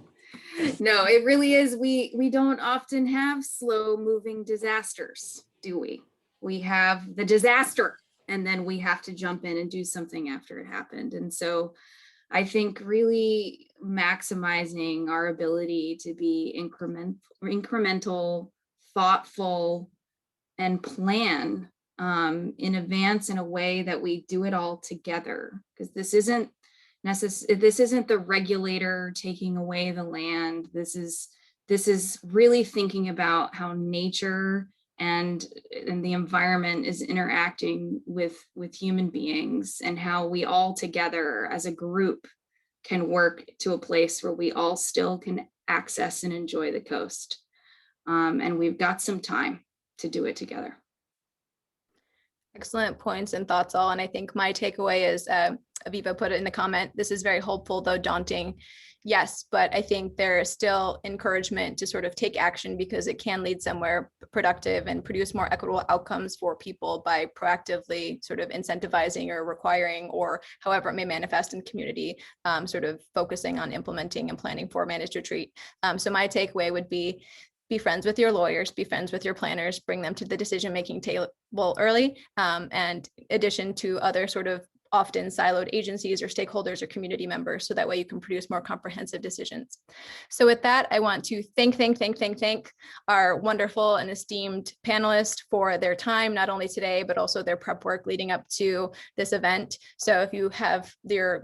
No, it really is. We don't often have slow moving disasters, do we? We have the disaster, and then we have to jump in and do something after it happened. And so I think really maximizing our ability to be incremental, thoughtful and plan in advance in a way that we do it all together, because this isn't the regulator taking away the land. This is really thinking about how nature and the environment is interacting with human beings, and how we all together as a group can work to a place where we all still can access and enjoy the coast. And we've got some time to do it together. Excellent points and thoughts all. And I think my takeaway is, Aviva put it in the comment, this is very hopeful, though daunting. Yes, but I think there is still encouragement to sort of take action, because it can lead somewhere productive and produce more equitable outcomes for people by proactively sort of incentivizing or requiring, or however it may manifest in the community, sort of focusing on implementing and planning for managed retreat. So my takeaway would be friends with your lawyers, be friends with your planners, bring them to the decision-making table early, and addition to other sort of often siloed agencies or stakeholders or community members, so that way you can produce more comprehensive decisions. So with that, I want to thank our wonderful and esteemed panelists for their time, not only today, but also their prep work leading up to this event. So if you have your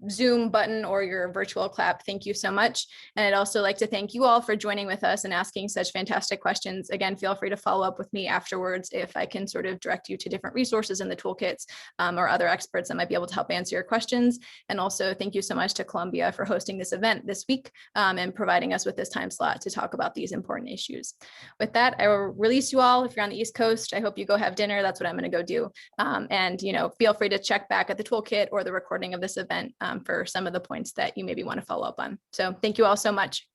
Zoom button or your virtual clap, thank you so much. And I'd also like to thank you all for joining with us and asking such fantastic questions. Again, feel free to follow up with me afterwards if I can sort of direct you to different resources in the toolkits, or other experts that might be able to help answer your questions. And also thank you so much to Columbia for hosting this event this week, and providing us with this time slot to talk about these important issues. With that, I will release you all. If you're on the East Coast, I hope you go have dinner. That's what I'm going to go do. And feel free to check back at the toolkit or the recording of this event for some of the points that you maybe want to follow up on. So thank you all so much.